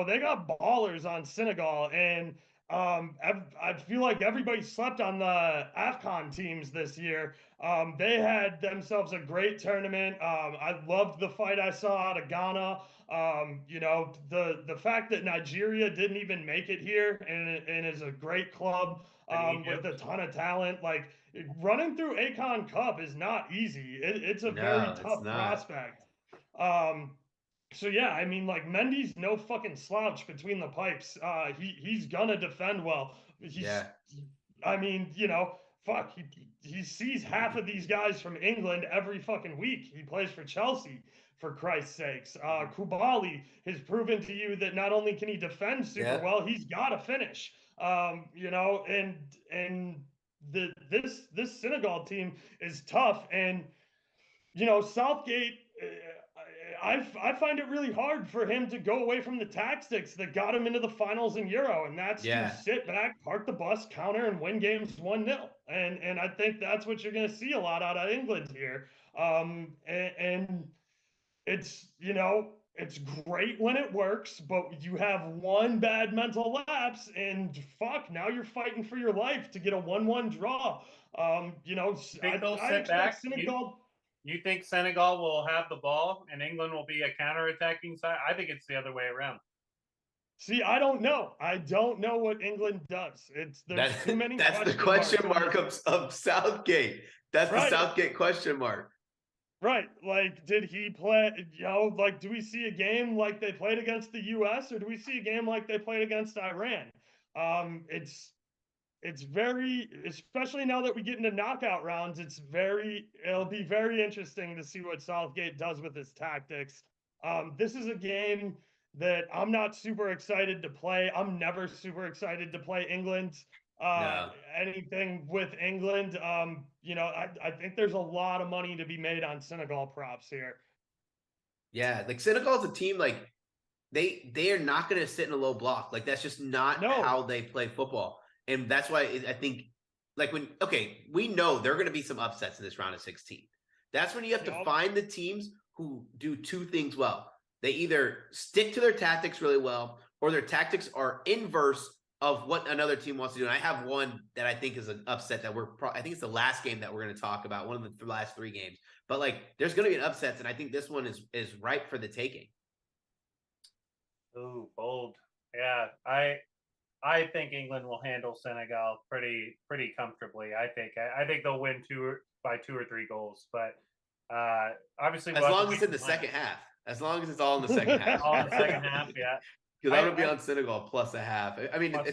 they got ballers on Senegal, and I feel like everybody slept on the AFCON teams this year. They had themselves a great tournament. I loved the fight I saw out of Ghana. The fact that Nigeria didn't even make it here and is a great club with a ton of talent. Like running through Akon Cup is not easy. It's a very tough prospect. So yeah, I mean, like Mendy's no fucking slouch between the pipes. He's gonna defend well. I mean, fuck, he sees half of these guys from England every fucking week. He plays for Chelsea, for Christ's sakes. Koulibaly has proven to you that not only can he defend super well, he's got to finish. And this Senegal team is tough, and Southgate. I find it really hard for him to go away from the tactics that got him into the finals in Euro, and that's to sit back, park the bus, counter, and win games 1-0. And I think that's what you're going to see a lot out of England here. And it's it's great when it works, but you have one bad mental lapse, and fuck, now you're fighting for your life to get a 1-1 draw. I expect Senegal. You think Senegal will have the ball and England will be a counterattacking side? I think it's the other way around. See, I don't know. I don't know what England does. There's too many. That's the question mark of Southgate. That's the Southgate question mark. Right. Like, did he play, do we see a game like they played against the US, or do we see a game like they played against Iran? It's very, especially now that we get into knockout rounds, it'll be very interesting to see what Southgate does with his tactics. This is a game that I'm not super excited to play. I'm never super excited to play England. Anything with England. I think there's a lot of money to be made on Senegal props here. Yeah, like Senegal's a team, like they are not going to sit in a low block. Like that's just not how they play football. And that's why I think like we know there are going to be some upsets in this round of 16. That's when you have to find the teams who do two things well. They either stick to their tactics really well, or their tactics are inverse of what another team wants to do. And I have one that I think is an upset that I think it's the last game that we're going to talk about, one of the last 3 games. But like, there's going to be an upset, and I think this one is ripe for the taking. Ooh, bold. Yeah, I think England will handle Senegal pretty comfortably. I think they'll win by 2 or 3 goals, but obviously as long as it's in the second half. As long as it's all in the second half. All in the second half, yeah. Because I'm gonna be on Senegal plus a half. I mean, plus,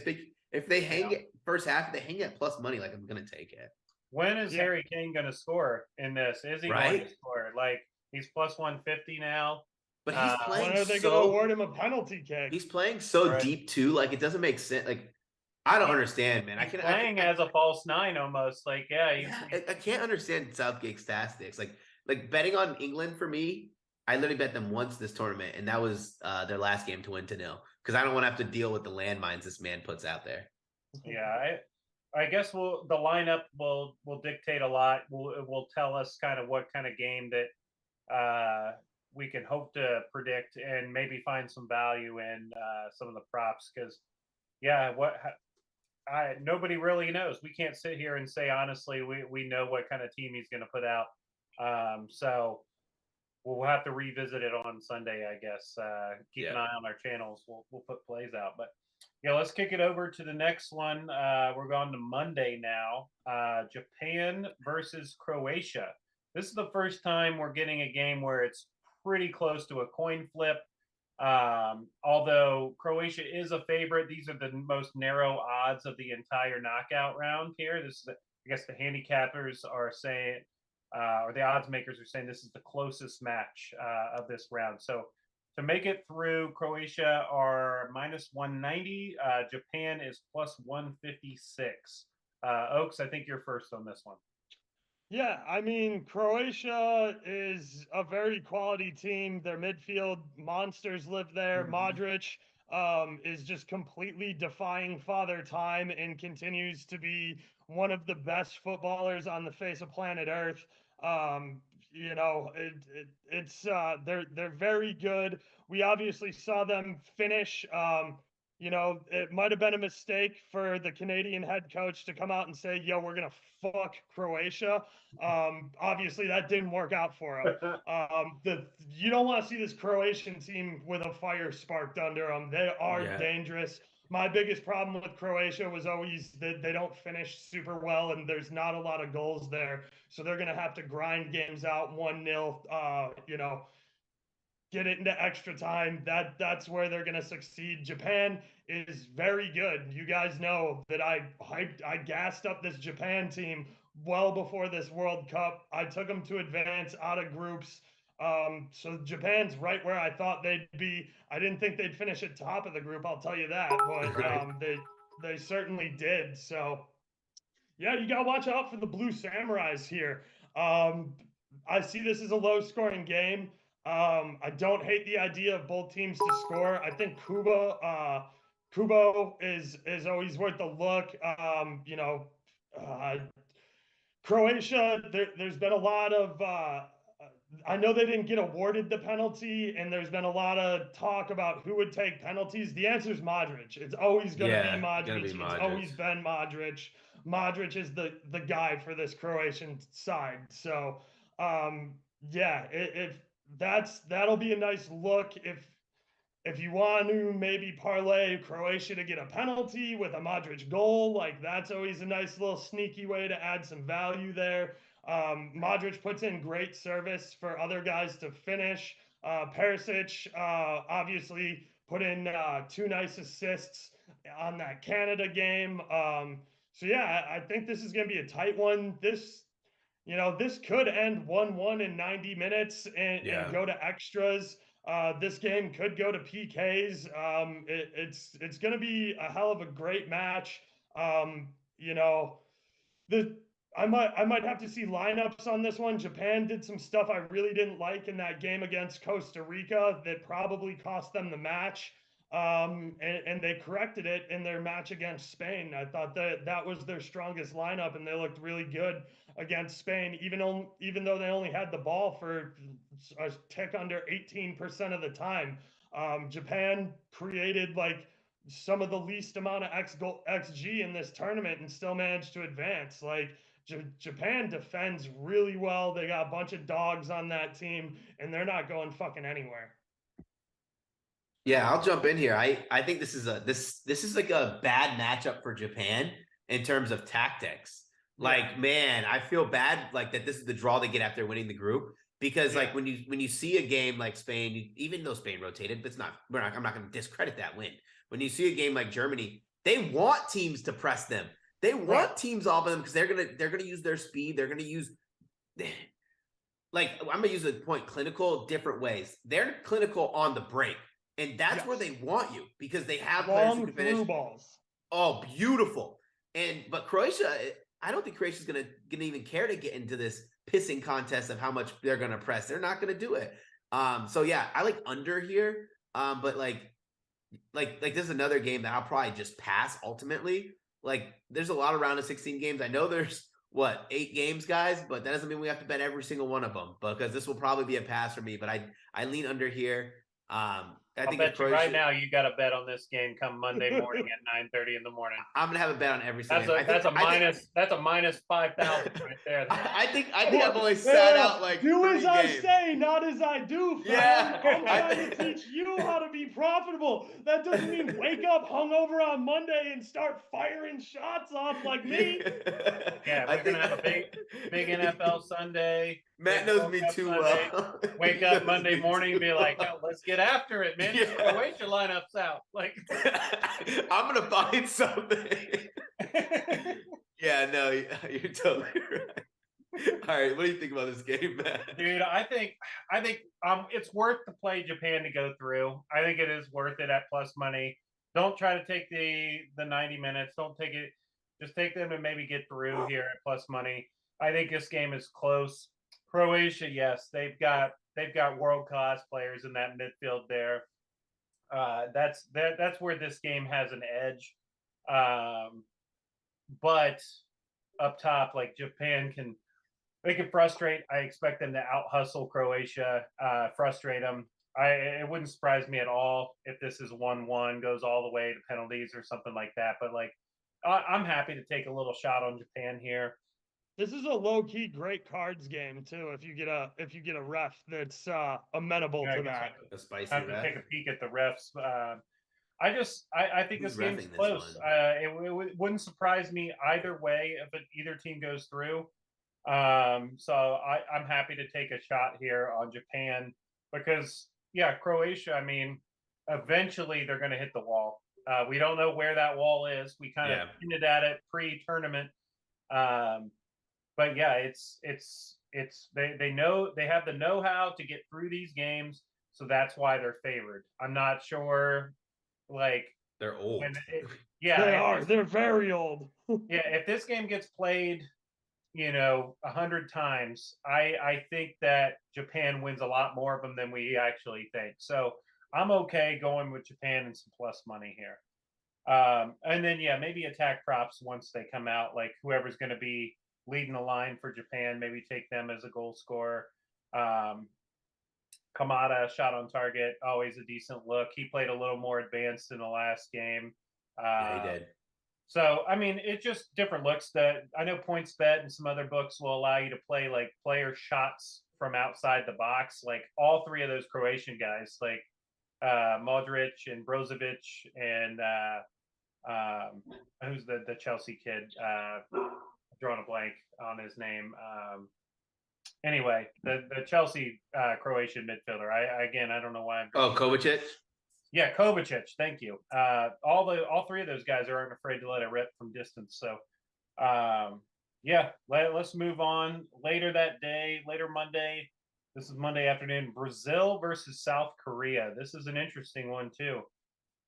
if they hang it first half, if they hang it plus money, like I'm gonna take it. When is Harry Kane gonna score in this? Is he going to score? Like, he's plus 150 now. But he's playing. When are they going to award him a penalty kick? He's playing so deep too. Like, it doesn't make sense. Like, I don't understand, man. He's playing as a false 9 almost. Like, I can't understand Southgate's tactics. Like betting on England for me, I literally bet them once this tournament, and that was their last game to win 2-0. Because I don't want to have to deal with the landmines this man puts out there. Yeah, I guess the lineup will dictate a lot. Will tell us kind of what kind of game that we can hope to predict, and maybe find some value in some of the props. Because nobody really knows. We can't sit here and say honestly we know what kind of team he's going to put out. So we'll have to revisit it on Sunday, I guess. Keep an eye on our channels. We'll put plays out. But yeah, let's kick it over to the next one. We're going to Monday now. Japan versus Croatia. This is the first time we're getting a game where it's pretty close to a coin flip. Although Croatia is a favorite, these are the most narrow odds of the entire knockout round here. This is, I guess, the handicappers are saying, or the odds makers are saying, this is the closest match of this round. So to make it through, Croatia are minus 190. Japan is plus 156. Oaks, I think you're first on this one. Yeah, I mean, Croatia is a very quality team. Their midfield monsters live there. Modric is just completely defying father time and continues to be one of the best footballers on the face of planet Earth. You know, they're very good. We obviously saw them finish. You know, it might have been a mistake for the Canadian head coach to come out and say, yo, we're going to fuck Croatia. Obviously, that didn't work out for him. You don't want to see this Croatian team with a fire sparked under them. They are dangerous. My biggest problem with Croatia was always that they don't finish super well, and there's not a lot of goals there. So they're going to have to grind games out 1-0, you know, get it into extra time. That's where they're going to succeed. Japan is very good. You guys know that I gassed up this Japan team well before this World Cup. I took them to advance out of groups. So Japan's right where I thought they'd be. I didn't think they'd finish at top of the group, I'll tell you that, but they certainly did. So yeah, you gotta watch out for the Blue Samurais here. I see this as a low-scoring game. I don't hate the idea of both teams to score. I think Kubo is always worth a look. You know, Croatia, there's been a lot of I know they didn't get awarded the penalty, and there's been a lot of talk about who would take penalties. The answer is Modric. It's always going to be Modric. It's always been Modric. Modric is the guy for this Croatian side. So, yeah, that'll be a nice look if you want to maybe parlay Croatia to get a penalty with a Modric goal. Like, that's always a nice little sneaky way to add some value there. Modric puts in great service for other guys to finish. Perisic obviously put in 2 nice assists on that Canada game. So yeah, I think this is going to be a tight one. This could end 1-1 in 90 minutes and go to extras. This game could go to PKs. It's going to be a hell of a great match. You know, I might have to see lineups on this one. Japan did some stuff I really didn't like in that game against Costa Rica that probably cost them the match. and they corrected it in their match against Spain. I thought that was their strongest lineup, and they looked really good against Spain, even though they only had the ball for a tick under 18% of the time. Japan created like some of the least amount of XG in this tournament and still managed to advance. Like Japan defends really well. They got a bunch of dogs on that team, and they're not going fucking anywhere. Yeah, I'll jump in here. I think this is like a bad matchup for Japan in terms of tactics. Like, man, I feel bad like that this is the draw they get after winning the group. Because like when you see a game like Spain, even though Spain rotated, but I'm not going to discredit that win. When you see a game like Germany, they want teams to press them. They want teams off of them because they're gonna use their speed. They're gonna use like I'm gonna use the point clinical different ways. They're clinical on the break, and that's where they want you because they have players who can finish balls. Oh, beautiful! But Croatia, I don't think Croatia's gonna even care to get into this pissing contest of how much they're gonna press. They're not gonna do it. So yeah, I like under here. But like this is another game that I'll probably just pass ultimately. Like there's a lot of round of 16 games. I know there's 8 games, guys, but that doesn't mean we have to bet every single one of them because this will probably be a pass for me. But I lean under here. I think bet you right now you got a bet on this game come Monday morning at 9:30 in the morning. I'm gonna have a bet on every single game. That's a minus 5,000 right there. I think I've only sat out like do 3 as I games. say, not as I do. Fam. Yeah, I'm trying to teach you how to be profitable. That doesn't mean wake up hungover on Monday and start firing shots off like me. Yeah, we're gonna have a big NFL Sunday. Matt knows me too well. Wake up Monday morning and be like, oh, let's get after it, man. Yeah. Wait your lineups out. Like I'm gonna find something. Yeah, no, you're totally right. All right, what do you think about this game, Matt? Dude, I think it's worth to play Japan to go through. I think it is worth it at plus money. Don't try to take the 90 minutes. Don't take it. Just take them and maybe get through here at plus money. I think this game is close. Croatia, yes, they've got world class players in that midfield there. That's where this game has an edge. But up top, like Japan can frustrate. I expect them to out hustle Croatia, frustrate them. It wouldn't surprise me at all if this is 1-1, goes all the way to penalties or something like that. But like, I'm happy to take a little shot on Japan here. This is a low key great cards game too. If you get a ref that's amenable to that, a spicy have ref. To take a peek at the refs. I think this game's close. It wouldn't surprise me either way if either team goes through. So I'm happy to take a shot here on Japan because Croatia. I mean, eventually they're going to hit the wall. We don't know where that wall is. We kind of hinted at it pre-tournament. But yeah, they know they have the know-how to get through these games, so that's why they're favored. I'm not sure, like they're old. They are. They're very old. Yeah, if this game gets played, 100 times, I think that Japan wins a lot more of them than we actually think. So I'm okay going with Japan and some plus money here. And then maybe attack props once they come out, like whoever's going to be leading the line for Japan, maybe take them as a goal scorer. Kamada, shot on target, always a decent look. He played a little more advanced in the last game. Yeah, he did. So, I mean, it's just different looks that I know PointsBet and some other books will allow you to play like player shots from outside the box. Like all 3 of those Croatian guys, like Modric and Brozovic and who's the Chelsea kid? Drawing a blank on his name. Anyway, the Chelsea Croatian midfielder. I don't know why. Kovacic. Yeah, Kovacic. Thank you. All 3 of those guys aren't afraid to let it rip from distance. So, let's move on. Later that day, later Monday. This is Monday afternoon. Brazil versus South Korea. This is an interesting one too.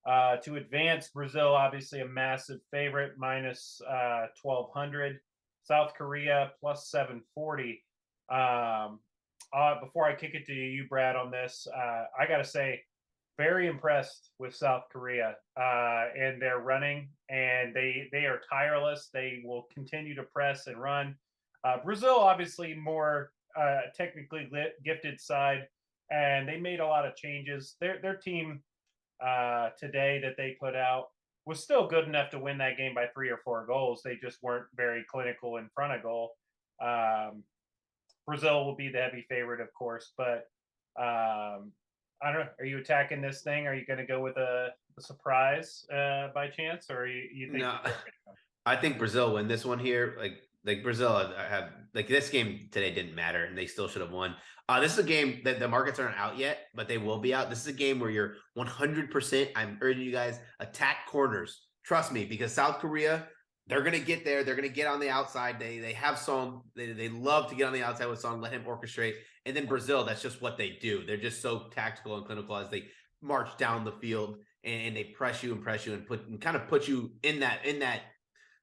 To advance, Brazil obviously a massive favorite, minus 1,200. South Korea plus 740. Before I kick it to you, Brad, on this, I got to say, very impressed with South Korea and their running, and they are tireless. They will continue to press and run. Brazil, obviously, more technically gifted side, and they made a lot of changes. Their team today that they put out was still good enough to win that game by 3 or 4 goals. They just weren't very clinical in front of goal. Brazil will be the heavy favorite, of course, but I don't know. Are you attacking this thing? Are you going to go with a surprise by chance, or you think? No, I think Brazil win this one here. Like Brazil, I have like this game today didn't matter, and they still should have won. This is a game that the markets aren't out yet, but they will be out. This is a game where you're 100%. I'm urging you guys attack corners. Trust me, because South Korea, they're gonna get there. They're gonna get on the outside. They have Song. They love to get on the outside with Song. Let him orchestrate. And then Brazil, that's just what they do. They're just so tactical and clinical as they march down the field and they press you and kind of put you in that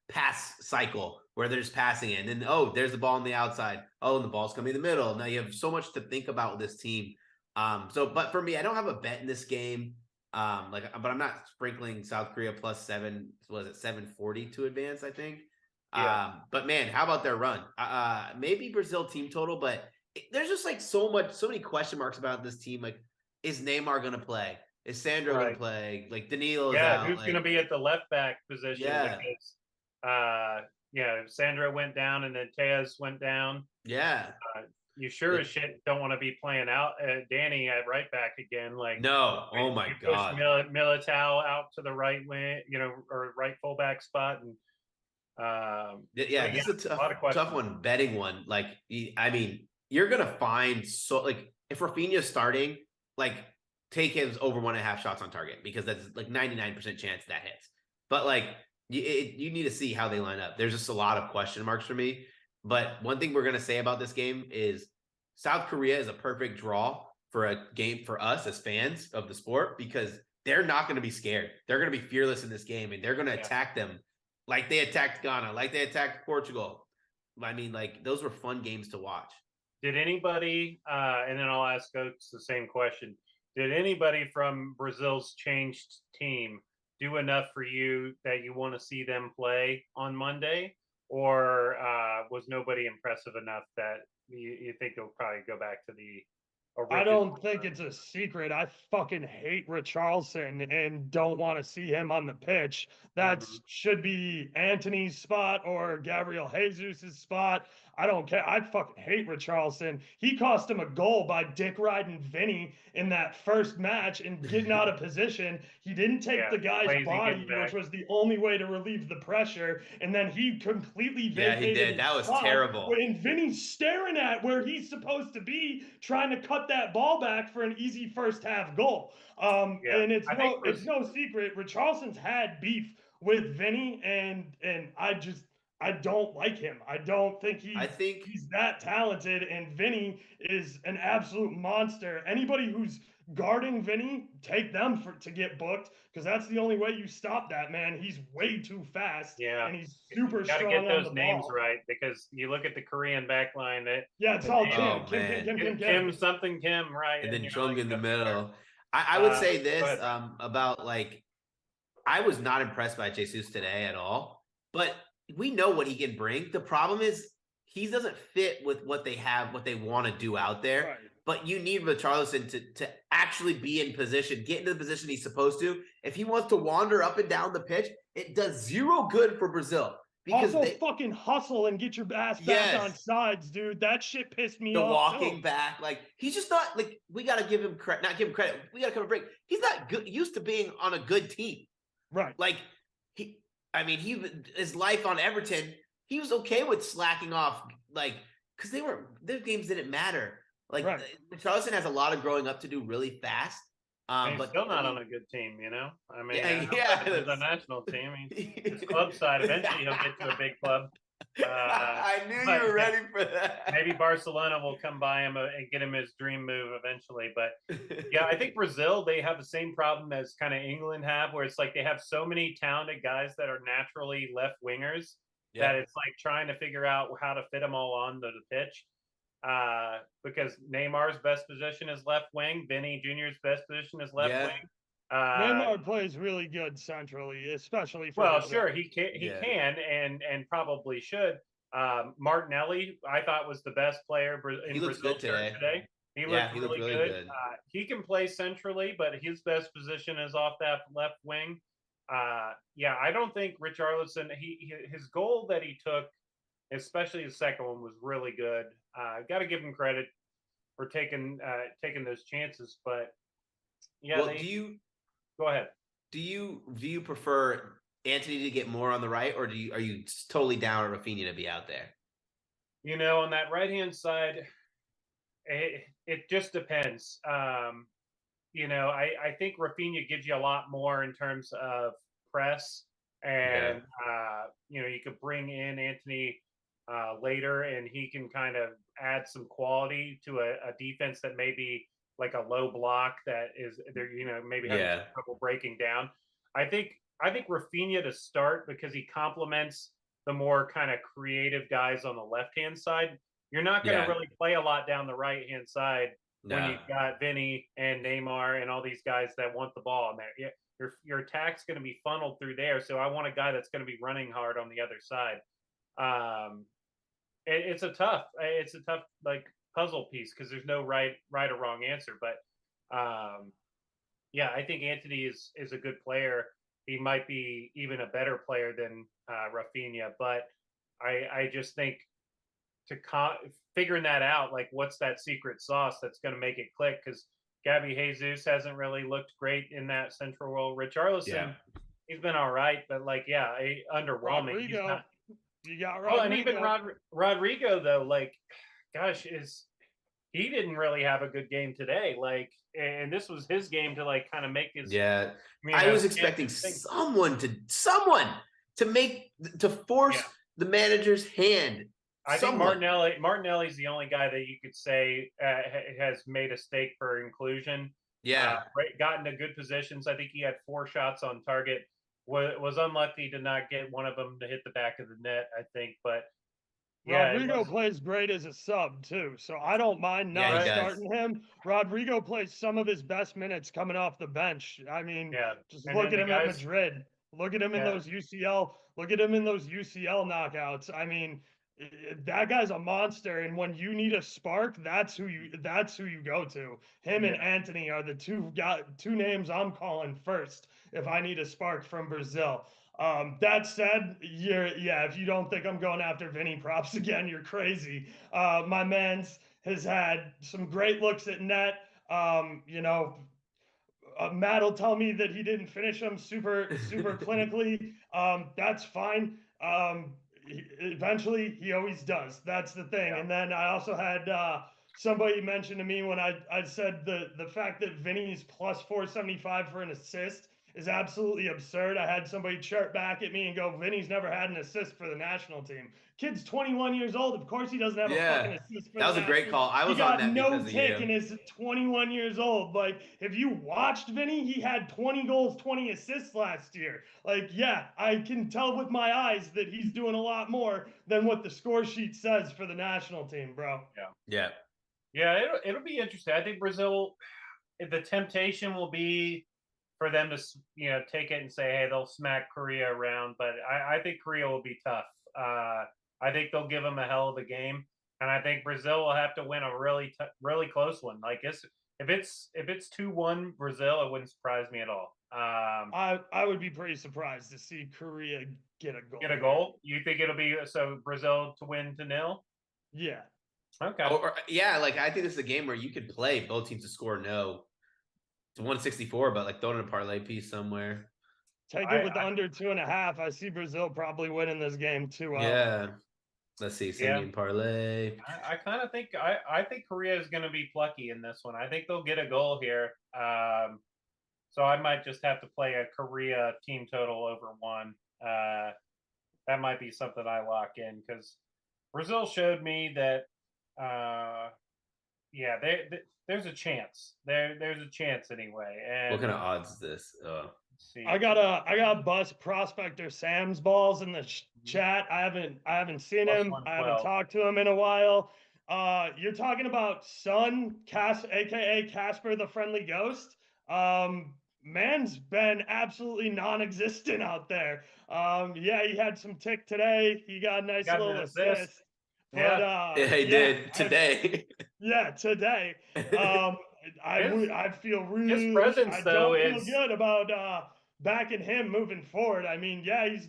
pass cycle where they're just passing it. And then, oh, there's the ball on the outside. Oh, and the ball's coming in the middle. Now you have so much to think about with this team. But for me, I don't have a bet in this game. But I'm not sprinkling South Korea +7. Was it 740 to advance? I think. Yeah. But man, how about their run? Maybe Brazil team total, but there's just like so many question marks about this team. Like, is Neymar gonna play? Is Sandro gonna play? Like Danilo's out. Who's gonna be at the left back position? Yeah. Because Sandro went down and then Tejas went down. Yeah. You sure as shit don't want to be playing out Danny at right back again. Like, no, oh my god, Militao out to the right wing, or right fullback spot, and this is a tough one, betting one. Like, I mean, you're gonna find if Rafinha's starting, like take his over 1.5 shots on target because that's like 99% chance that hits. But like you need to see how they line up. There's just a lot of question marks for me. But one thing we're gonna say about this game is South Korea is a perfect draw for a game for us as fans of the sport because they're not going to be scared. They're going to be fearless in this game and they're going to attack them like they attacked Ghana, like they attacked Portugal. I mean, like those were fun games to watch. Did anybody, and then I'll ask Oates the same question. Did anybody from Brazil's changed team do enough for you that you want to see them play on Monday? Or was nobody impressive enough that you think they'll probably go back to the original? I don't think it's a secret. I fucking hate Richarlison and don't want to see him on the pitch. That should be Anthony's spot or Gabriel Jesus' spot. I don't care. I fucking hate Richarlison. He cost him a goal by dick riding Vinny in that first match and getting out of position. He didn't take the guy's body, which was the only way to relieve the pressure. And then he completely vacated. Yeah, he did. That was terrible. And Vinny's staring at where he's supposed to be, trying to cut that ball back for an easy first half goal. And it's no secret. Richarlison's had beef with Vinny, and I don't like him. I don't think he's that talented, and Vinny is an absolute monster. Anybody who's guarding Vinny, take them to get booked, because that's the only way you stop that man. He's way too fast. Yeah, and he's super strong. Got to get those names right, because you look at the Korean back line. It's all Kim, something Kim, right? And then Chung in the middle. I would say this about like I was not impressed by Jesus today at all, but we know what he can bring. The problem is he doesn't fit with what they have, what they want to do out there. Right. But you need Richarlison to actually be in position, get into the position he's supposed to. If he wants to wander up and down the pitch, it does zero good for Brazil. Because also fucking hustle and get your ass back on sides, dude. That shit pissed me off. The walking back, like he's just not like we got to give him credit. Not give him credit. We got to give him a break. He's not good, used to being on a good team, right? Like his life on Everton, he was okay with slacking off, like because their games didn't matter. Like Richarlison has a lot of growing up to do really fast. But still not on a good team, I mean, it's a national team. His club side, eventually he'll get to a big club. I knew you were ready for that. Maybe Barcelona will come by him and get him his dream move eventually. But yeah, I think Brazil, they have the same problem as kind of England have, where it's like they have so many talented guys that are naturally left wingers that it's like trying to figure out how to fit them all on the pitch. because Neymar's best position is left wing. Vinny Jr.'s best position is left Yeah. wing. Neymar plays really good centrally, especially for Well, Brazil. sure, he can and probably should. Martinelli, I thought, was the best player in He looks Brazil good today. He Yeah, looked he looked really really good. good. He can play centrally, but his best position is off that left wing. Yeah, I don't think Richarlison. His goal that he took, especially the second one, was really good. Got to give him credit for taking those chances. But yeah, Well, go ahead. Do you prefer Anthony to get more on the right, or are you totally down with Rafinha to be out there? You know, on that right hand side, it just depends. You know, I think Rafinha gives you a lot more in terms of press, and you know, you could bring in Anthony later, and he can kind of add some quality to a defense that may be like a low block that is there, you know, maybe having some trouble breaking down. I think Rafinha to start because he complements the more kind of creative guys on the left hand side. You're not going to really play a lot down the right hand side when you've got Vinny and Neymar and all these guys that want the ball in there. Your attack's going to be funneled through there. So I want a guy that's going to be running hard on the other side. It's a tough like puzzle piece because there's no right or wrong answer. But yeah, I think Anthony is a good player. He might be even a better player than Rafinha, but I just think figuring that out, like what's that secret sauce that's going to make it click? Because Gabby Jesus hasn't really looked great in that central role. Richarlison, he's been all right, but like, underwhelming. Rodrigo, you got Rodrigo. Oh, and even Rodrigo though, like, gosh, he didn't really have a good game today. Like, and this was his game to like kind of make his. Yeah, I was expecting someone to force the manager's hand. I think Martinelli's the only guy that you could say has made a stake for inclusion. Yeah, gotten to good positions. I think he had 4 shots on target. Was unlucky to not get one of them to hit the back of the net, I think. But yeah, Rodrigo plays great as a sub too, so I don't mind not starting him. Rodrigo plays some of his best minutes coming off the bench. I mean, just look at him at Madrid. Look at him in those UCL. Look at him in those UCL knockouts. I mean, that guy's a monster, and when you need a spark, that's who you go to. Him and Anthony are the two names I'm calling first if I need a spark from Brazil. That said, if you don't think I'm going after Vinny props again, you're crazy. My man's has had some great looks at net. You know, Matt will tell me that he didn't finish them super clinically. That's fine. Eventually, he always does. That's the thing. And then I also had somebody mention to me when I said the fact that Vinny's plus 475 for an assist is absolutely absurd. I had somebody chirp back at me and go, Vinny's never had an assist for the national team. Kid's 21 years old. Of course he doesn't have a fucking assist for that was a great call. I was on that because of you. He got no tick and is 21 years old. Like, if you watched Vinny, he had 20 goals, 20 assists last year. Like, yeah, I can tell with my eyes that he's doing a lot more than what the score sheet says for the national team, bro. Yeah, it'll be interesting. I think Brazil, the temptation will be for them to, you know, take it and say, hey, they'll smack Korea around. But I think Korea will be tough. I think they'll give them a hell of a game. And I think Brazil will have to win a really close one. Like, if it's 2-1 Brazil, it wouldn't surprise me at all. I would be pretty surprised to see Korea get a goal. Get a goal? You think it'll be Brazil to win to 0? Yeah. Okay. Like I think this is a game where you could play both teams to score no. It's 164, but like throw in a parlay piece somewhere. Take it with under 2.5. I see Brazil probably winning this game 2-0. Yeah. Let's see. Same game parlay. I kind of think I think Korea is going to be plucky in this one. I think they'll get a goal here. So I might just have to play a Korea team total over 1. That might be something I lock in because Brazil showed me that. There's a chance. There's a chance anyway. And what kind of odds is this? I got Bus Prospector Sam's balls in the chat. I haven't seen him. I haven't talked to him in a while. You're talking about Son, aka Casper the Friendly Ghost. Man's been absolutely non-existent out there. Yeah, he had some tick today. He got a nice Got an little assist. assist. Yeah. But Yeah, he yeah, did today. yeah, today. Um, His I feel his really, presence I though don't feel is good about backing him moving forward. I mean, yeah, he's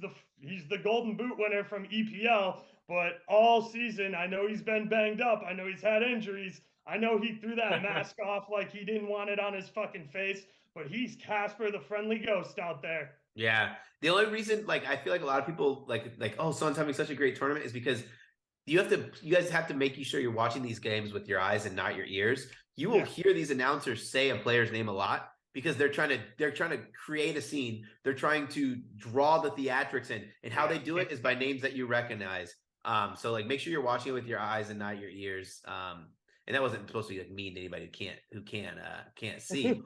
the Golden Boot winner from EPL, but all season I know he's been banged up. I know he's had injuries. I know he threw that mask off like he didn't want it on his fucking face, but he's Casper the Friendly Ghost out there. Yeah. The only reason, like, I feel like a lot of people like, oh, Son's having such a great tournament is because you guys have to make sure you're watching these games with your eyes and not your ears. You will Yeah. hear these announcers say a player's name a lot because they're trying to create a scene. They're trying to draw the theatrics in, and how they do it is by names that you recognize. So like make sure you're watching it with your eyes and not your ears. And that wasn't supposed to be like mean to anybody who can't see.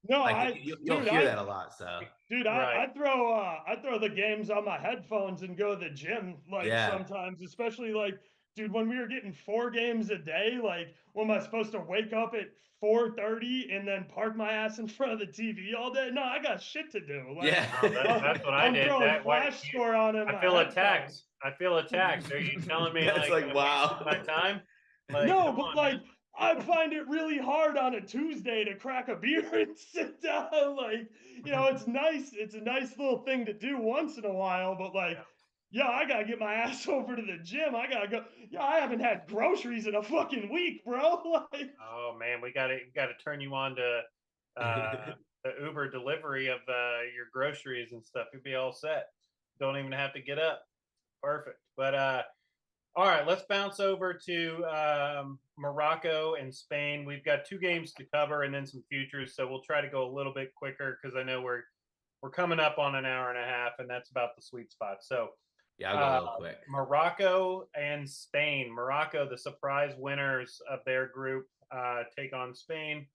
No, Like you'll hear that a lot. So dude, Right. I throw the games on my headphones and go to the gym like yeah, sometimes, especially like dude, when we were getting 4 games a day, like what am I supposed to wake up at 4:30 and then park my ass in front of the TV all day? No, I got shit to do. Like yeah. Oh, that's what I I'm did. throwing That way flash score on in I my feel attacked. headphones. I feel attacked. Are you telling me That's like like I'm wasting wow. my time? Like, No, come but on, like man. I find it really hard on a Tuesday to crack a beer and sit down. Like, it's nice. It's a nice little thing to do once in a while, but like, yeah, I gotta get my ass over to the gym. I gotta go. Yeah, I haven't had groceries in a fucking week, bro. Like, Oh man, we gotta turn you on to the Uber delivery of your groceries and stuff. You'll be all set. Don't even have to get up. Perfect. But all right, let's bounce over to Morocco and Spain. We've got 2 games to cover and then some futures, so we'll try to go a little bit quicker because I know we're coming up on an hour and a half, and that's about the sweet spot. So Yeah, I'll go a little quick. Morocco and Spain. Morocco, the surprise winners of their group, take on Spain.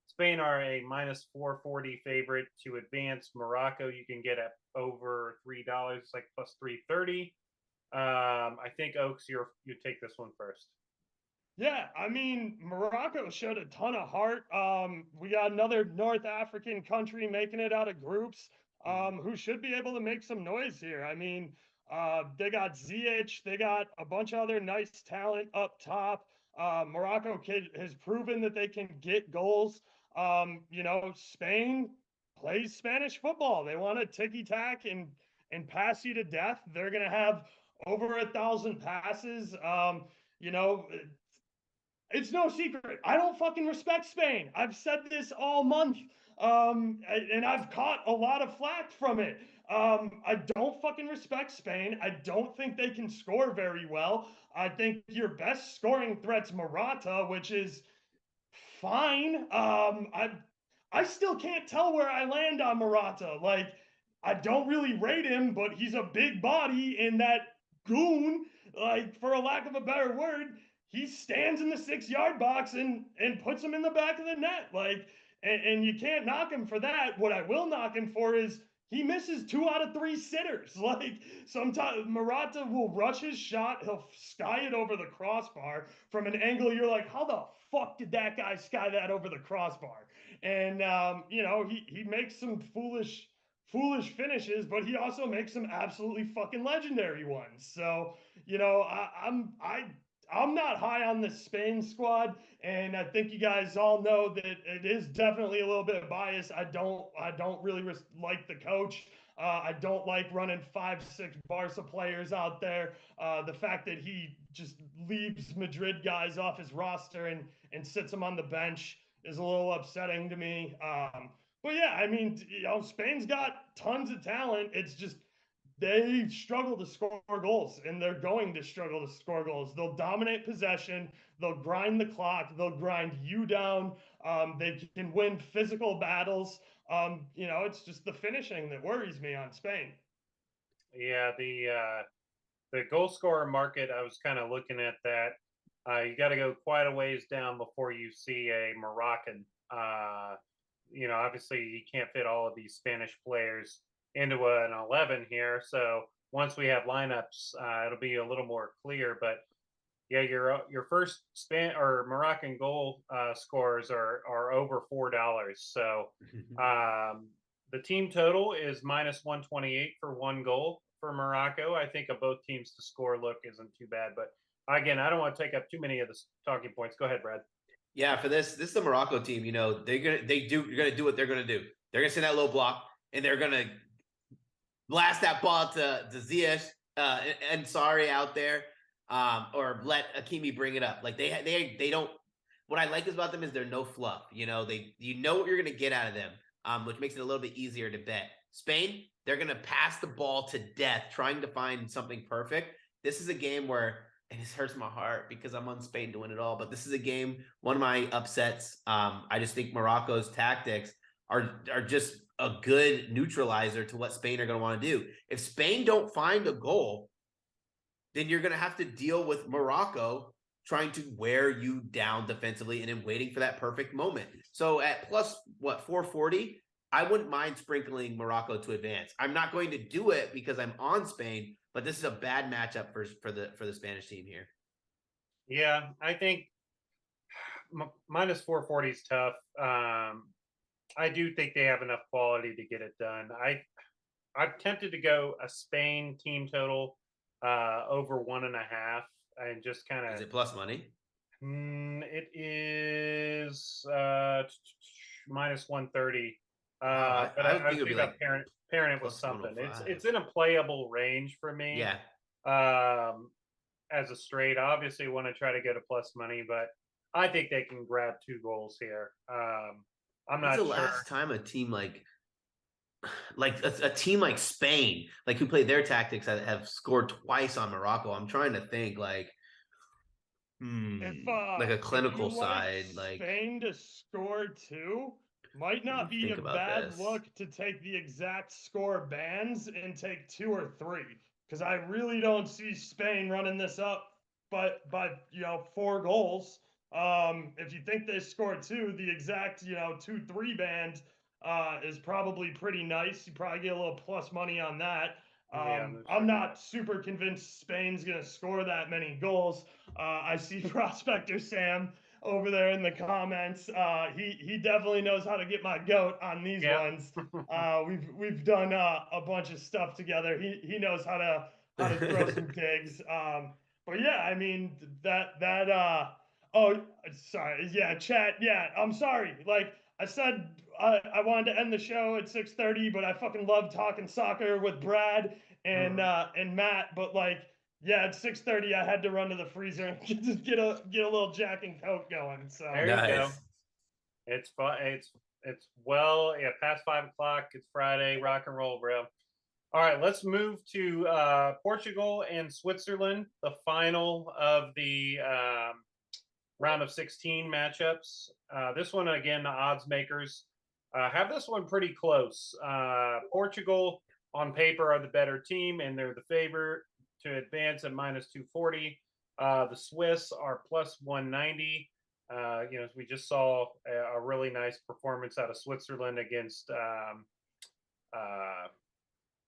Spain are a minus 440 favorite to advance. Morocco, you can get at over $3, like plus 330. I think Oaks, you take this one first. yeah, I mean, Morocco showed a ton of heart. We got another North African country making it out of groups, who should be able to make some noise here. I mean, they got Ziyech, they got a bunch of other nice talent up top. Morocco has proven that they can get goals. Spain plays Spanish football. They want to ticky tack and pass you to death. They're gonna have over 1,000 passes. You know, it's no secret. I don't fucking respect Spain. I've said this all month. And I've caught a lot of flack from it. I don't fucking respect Spain. I don't think they can score very well. I think your best scoring threat's Morata, which is fine. I still can't tell where I land on Morata. Like, I don't really rate him, but he's a big body in that goon. Like, for a lack of a better word, he stands in the 6-yard box and puts him in the back of the net. Like, and you can't knock him for that. What I will knock him for is he misses 2 out of 3 sitters. Like, sometimes Morata will rush his shot, he'll sky it over the crossbar from an angle you're like, how the fuck did that guy sky that over the crossbar? And he makes some foolish finishes, but he also makes some absolutely fucking legendary ones. So I'm not high on the Spain squad, and I think you guys all know that it is definitely a little bit biased. I don't really like the coach. I don't like running 5-6 Barca players out there. The fact that he just leaves Madrid guys off his roster and sits them on the bench is a little upsetting to me. But yeah, I mean, Spain's got tons of talent. It's just they struggle to score goals, and they're going to struggle to score goals. They'll dominate possession. They'll grind the clock. They'll grind you down. They can win physical battles. It's just the finishing that worries me on Spain. Yeah, the goal scorer market. I was kind of looking at that. You got to go quite a ways down before you see a Moroccan. Obviously you can't fit all of these Spanish players into an 11 here. So once we have lineups, it'll be a little more clear. But Yeah, your first span or Moroccan goal scores are over $4. So the team total is -128 for one goal for Morocco. I think of both teams to score look isn't too bad, but again, I don't want to take up too many of the talking points. Go ahead, Brad. Yeah, for this is the Morocco team. You know, you're gonna do what they're gonna do. They're gonna send that low block and they're gonna blast that ball to Ziyech and Sorry out there, or let Hakimi bring it up. Like they don't. What I like about them is they're no fluff. You know, you know what you're gonna get out of them, which makes it a little bit easier to bet. Spain, they're gonna pass the ball to death, trying to find something perfect. This is a game where, and this hurts my heart because I'm on Spain to win it all. But this is a game, one of my upsets. I just think Morocco's tactics are just a good neutralizer to what Spain are going to want to do. If Spain don't find a goal, then you're going to have to deal with Morocco trying to wear you down defensively and then waiting for that perfect moment. So at plus 440, I wouldn't mind sprinkling Morocco to advance. I'm not going to do it because I'm on Spain, but this is a bad matchup for the Spanish team here. Yeah, I think -440 is tough. I do think they have enough quality to get it done. I'm tempted to go a Spain team total over 1.5 and just kind of. Is it plus money? It is -130. I But would I think was it'd be thinking about like pairing it with plus something. 105. It's in a playable range for me. Yeah. As a straight, obviously want to try to go to plus money, but I think they can grab 2 goals here. I'm When's not the sure. last time a team like a team like Spain, like who played their tactics, have scored twice on Morocco? I'm trying to think like like a clinical if you like side, like Spain to score 2, might not be think a about bad this. look to take the exact score bands and take 2 or 3, because I really don't see Spain running this up by 4 goals. If you think they score 2, the exact 2-3 band is probably pretty nice. You probably get a little plus money on that. Yeah, I'm not super convinced Spain's gonna score that many goals. I see Prospector Sam over there in the comments. He definitely knows how to get my goat on these ones. We've done a bunch of stuff together. He knows how to throw some digs. But yeah, I mean that oh, sorry, yeah, chat, yeah, I'm sorry. Like I said, I wanted to end the show at 6:30, but I fucking love talking soccer with Brad and Matt. But like, yeah, at 6:30, I had to run to the freezer and just get a little Jack and Coke going. So there you go. It's fun. It's well, yeah, past 5 o'clock. It's Friday. Rock and roll, bro. All right, let's move to Portugal and Switzerland, the final of the round of 16 matchups. This one, again, the odds makers have this one pretty close. Portugal, on paper, are the better team, and they're the favorite to advance at -240. The Swiss are plus 190. We just saw a really nice performance out of Switzerland against.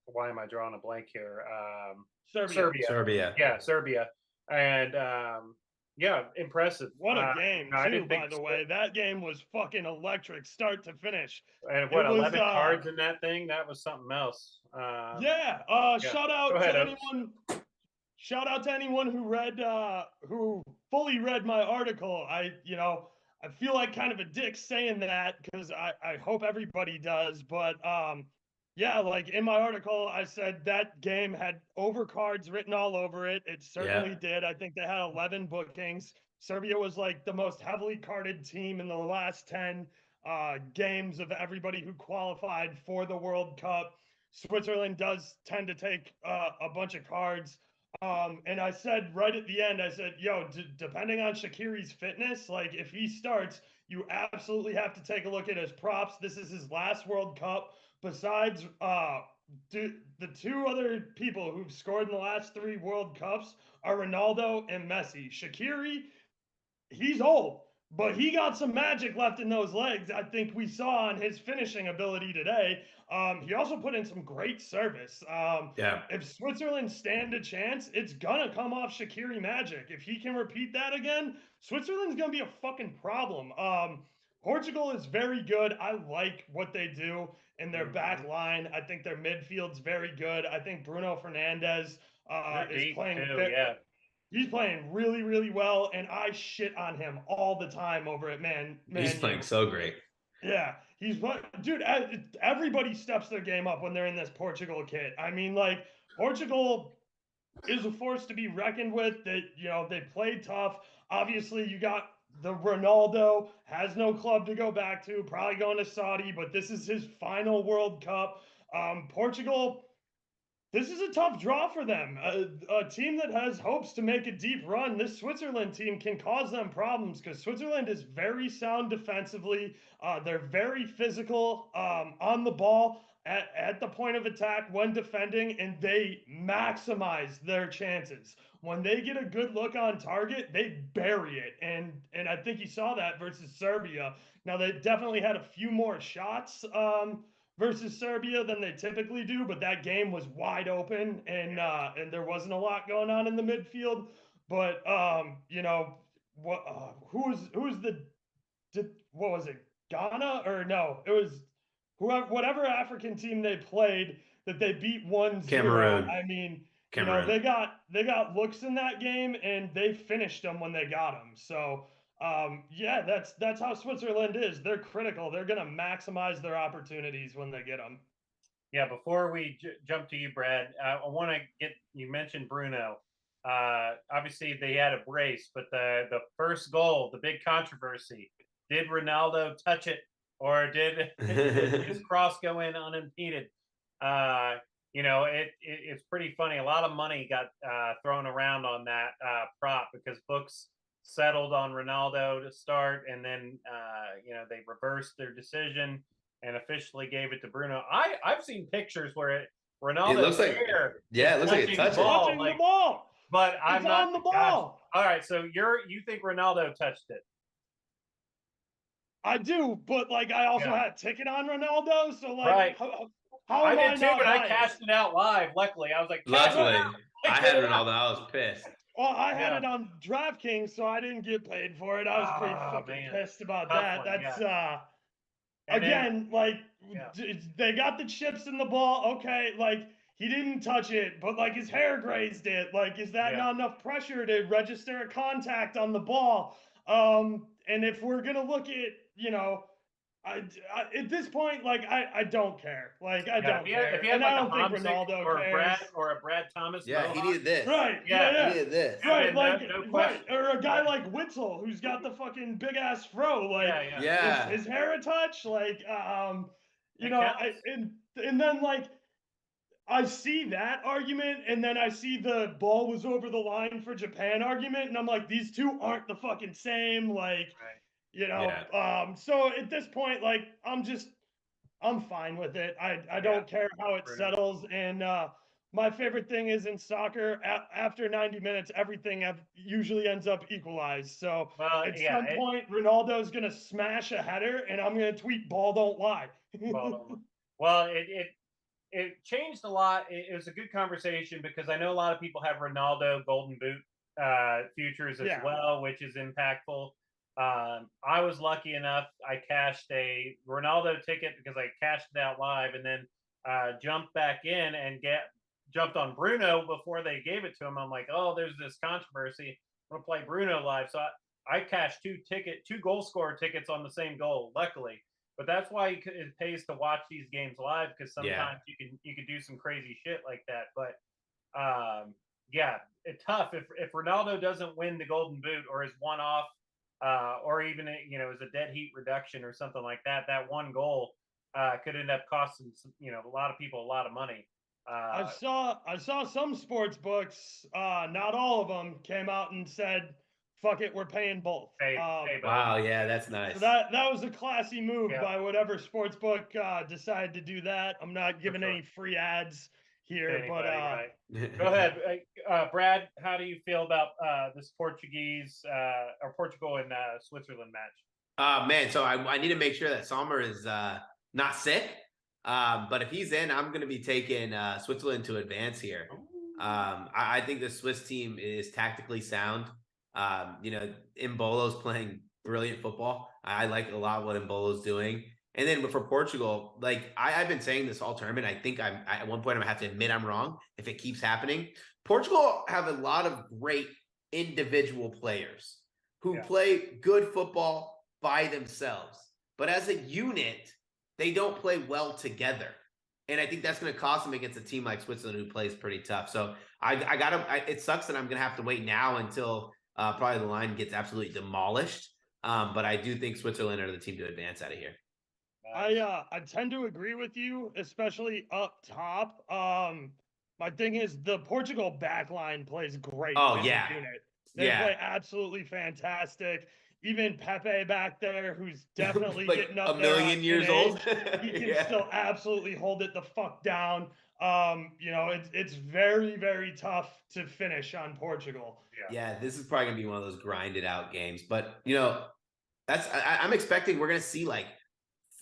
Why am I drawing a blank here? Serbia. Yeah, Serbia. And yeah, impressive. What a game, I too, didn't by think the way. That game was fucking electric, start to finish. And what, 11 cards in that thing? That was something else. Yeah. Shout out Go ahead, to Oaks. anyone. Shout out to anyone who fully read my article. I feel like kind of a dick saying that because I hope everybody does. But yeah, like in my article, I said that game had overcards written all over it. It certainly did. I think they had 11 bookings. Serbia was like the most heavily carded team in the last 10 games of everybody who qualified for the World Cup. Switzerland does tend to take a bunch of cards. And I said right at the end, I said, yo, depending on Shaqiri's fitness, like if he starts, you absolutely have to take a look at his props. This is his last World Cup. Besides the 2 other people who've scored in the last 3 World Cups are Ronaldo and Messi. Shaqiri, he's old, but he got some magic left in those legs. I think we saw on his finishing ability today. He also put in some great service. Yeah. If Switzerland stand a chance, it's gonna come off Shaqiri magic. If he can repeat that again, Switzerland's gonna be a fucking problem. Portugal is very good. I like what they do in their back line. I think their midfield's very good. I think Bruno Fernandes They're is deep playing too, yeah. He's playing really, really well, and I shit on him all the time over at He's playing so great. Yeah, dude. Everybody steps their game up when they're in this Portugal kit. I mean, like Portugal is a force to be reckoned with. That they played tough. Obviously, you got the Ronaldo has no club to go back to. Probably going to Saudi, but this is his final World Cup. Portugal. This is a tough draw for them. A team that has hopes to make a deep run, this Switzerland team can cause them problems because Switzerland is very sound defensively. They're very physical on the ball at the point of attack when defending, and they maximize their chances. When they get a good look on target, they bury it. And I think you saw that versus Serbia. Now, they definitely had a few more shots. Versus Serbia than they typically do, but that game was wide open and there wasn't a lot going on in the midfield. But who's what was it? Ghana or no? It was whatever African team they played that they beat 1-0. Cameroon. I mean, Cameroon. they got looks in that game and they finished them when they got them. So yeah, that's how Switzerland is. They're critical. They're going to maximize their opportunities when they get them. Yeah, before we jump to you, Brad, I want to you mentioned Bruno. Obviously, they had a brace, but the first goal, the big controversy, did Ronaldo touch it or did his cross go in unimpeded? It's pretty funny. A lot of money got thrown around on that prop because books settled on Ronaldo to start, and then they reversed their decision and officially gave it to Bruno. I've seen pictures where Ronaldo's looks like hair it looks like it touched touching the ball, but I'm not on the ball. All right, so you think Ronaldo touched it? I do, but like I also had a ticket on Ronaldo, so like right. how I am did I too, not but I biased? cashed it out live. Luckily, I was like, I had Ronaldo. I was pissed. Well, I had it on DraftKings, so I didn't get paid for it. I was pretty fucking pissed about that. That's again, they got the chips in the ball. Okay, like he didn't touch it, but like his hair grazed it. Like, is that not enough pressure to register a contact on the ball? And if we're gonna look at, I at this point, like I don't care. Like I don't care. If you had and like I don't think Ronaldo or cares. a Yeah, BradThomas, he needed this. Right. He needed this. Right. No, Like no right. Or a guy like Witzel who's got the fucking big ass fro. Like his hair a touch. Like and then like I see that argument, and then I see the ball was over the line for Japan argument, and I'm like, these two aren't the fucking same. Like, so at this point, like, I'm fine with it. I don't care how it settles. And my favorite thing is in soccer, after 90 minutes, everything usually ends up equalized. So at some point, Ronaldo's going to smash a header, and I'm going to tweet, ball don't lie. Well, it changed a lot. It was a good conversation because I know a lot of people have Ronaldo Golden Boot futures as well, which is impactful. I was lucky enough. I cashed a Ronaldo ticket because I cashed it out live and then jumped back in and jumped on Bruno before they gave it to him. I'm like, oh, there's this controversy. I'm going to play Bruno live. So I cashed two goal scorer tickets on the same goal, luckily. But that's why it pays to watch these games live because sometimes you can do some crazy shit like that. But it's tough if Ronaldo doesn't win the Golden Boot or is one off, or even is a dead heat reduction or something like that. That one goal could end up costing a lot of people a lot of money. I saw some sports books, not all of them, came out and said, fuck it, we're paying both. Wow, yeah, that's nice. So that was a classy move by whatever sports book decided to do that. I'm not giving any free ads here. Anybody, But right? Go ahead, Brad. How do you feel about this Portuguese or Portugal and Switzerland match? Man, so I need to make sure that Sommer is not sick. But if he's in, I'm going to be taking Switzerland to advance here. I think the Swiss team is tactically sound. Mbolo's playing brilliant football. I like a lot what Mbolo's doing. And then for Portugal, like I've been saying this all tournament, I think at one point I'm gonna have to admit I'm wrong if it keeps happening. Portugal have a lot of great individual players who play good football by themselves, but as a unit, they don't play well together. And I think that's going to cost them against a team like Switzerland who plays pretty tough. So it sucks that I'm going to have to wait now until probably the line gets absolutely demolished. But I do think Switzerland are the team to advance out of here. I tend to agree with you, especially up top. My thing is the Portugal back line plays great. Oh, as yeah. a unit. They play absolutely fantastic. Even Pepe back there, who's definitely like getting up a million years old. He can still absolutely hold it the fuck down. It's very, very tough to finish on Portugal. Yeah, this is probably gonna be one of those grinded out games. But I'm expecting we're gonna see like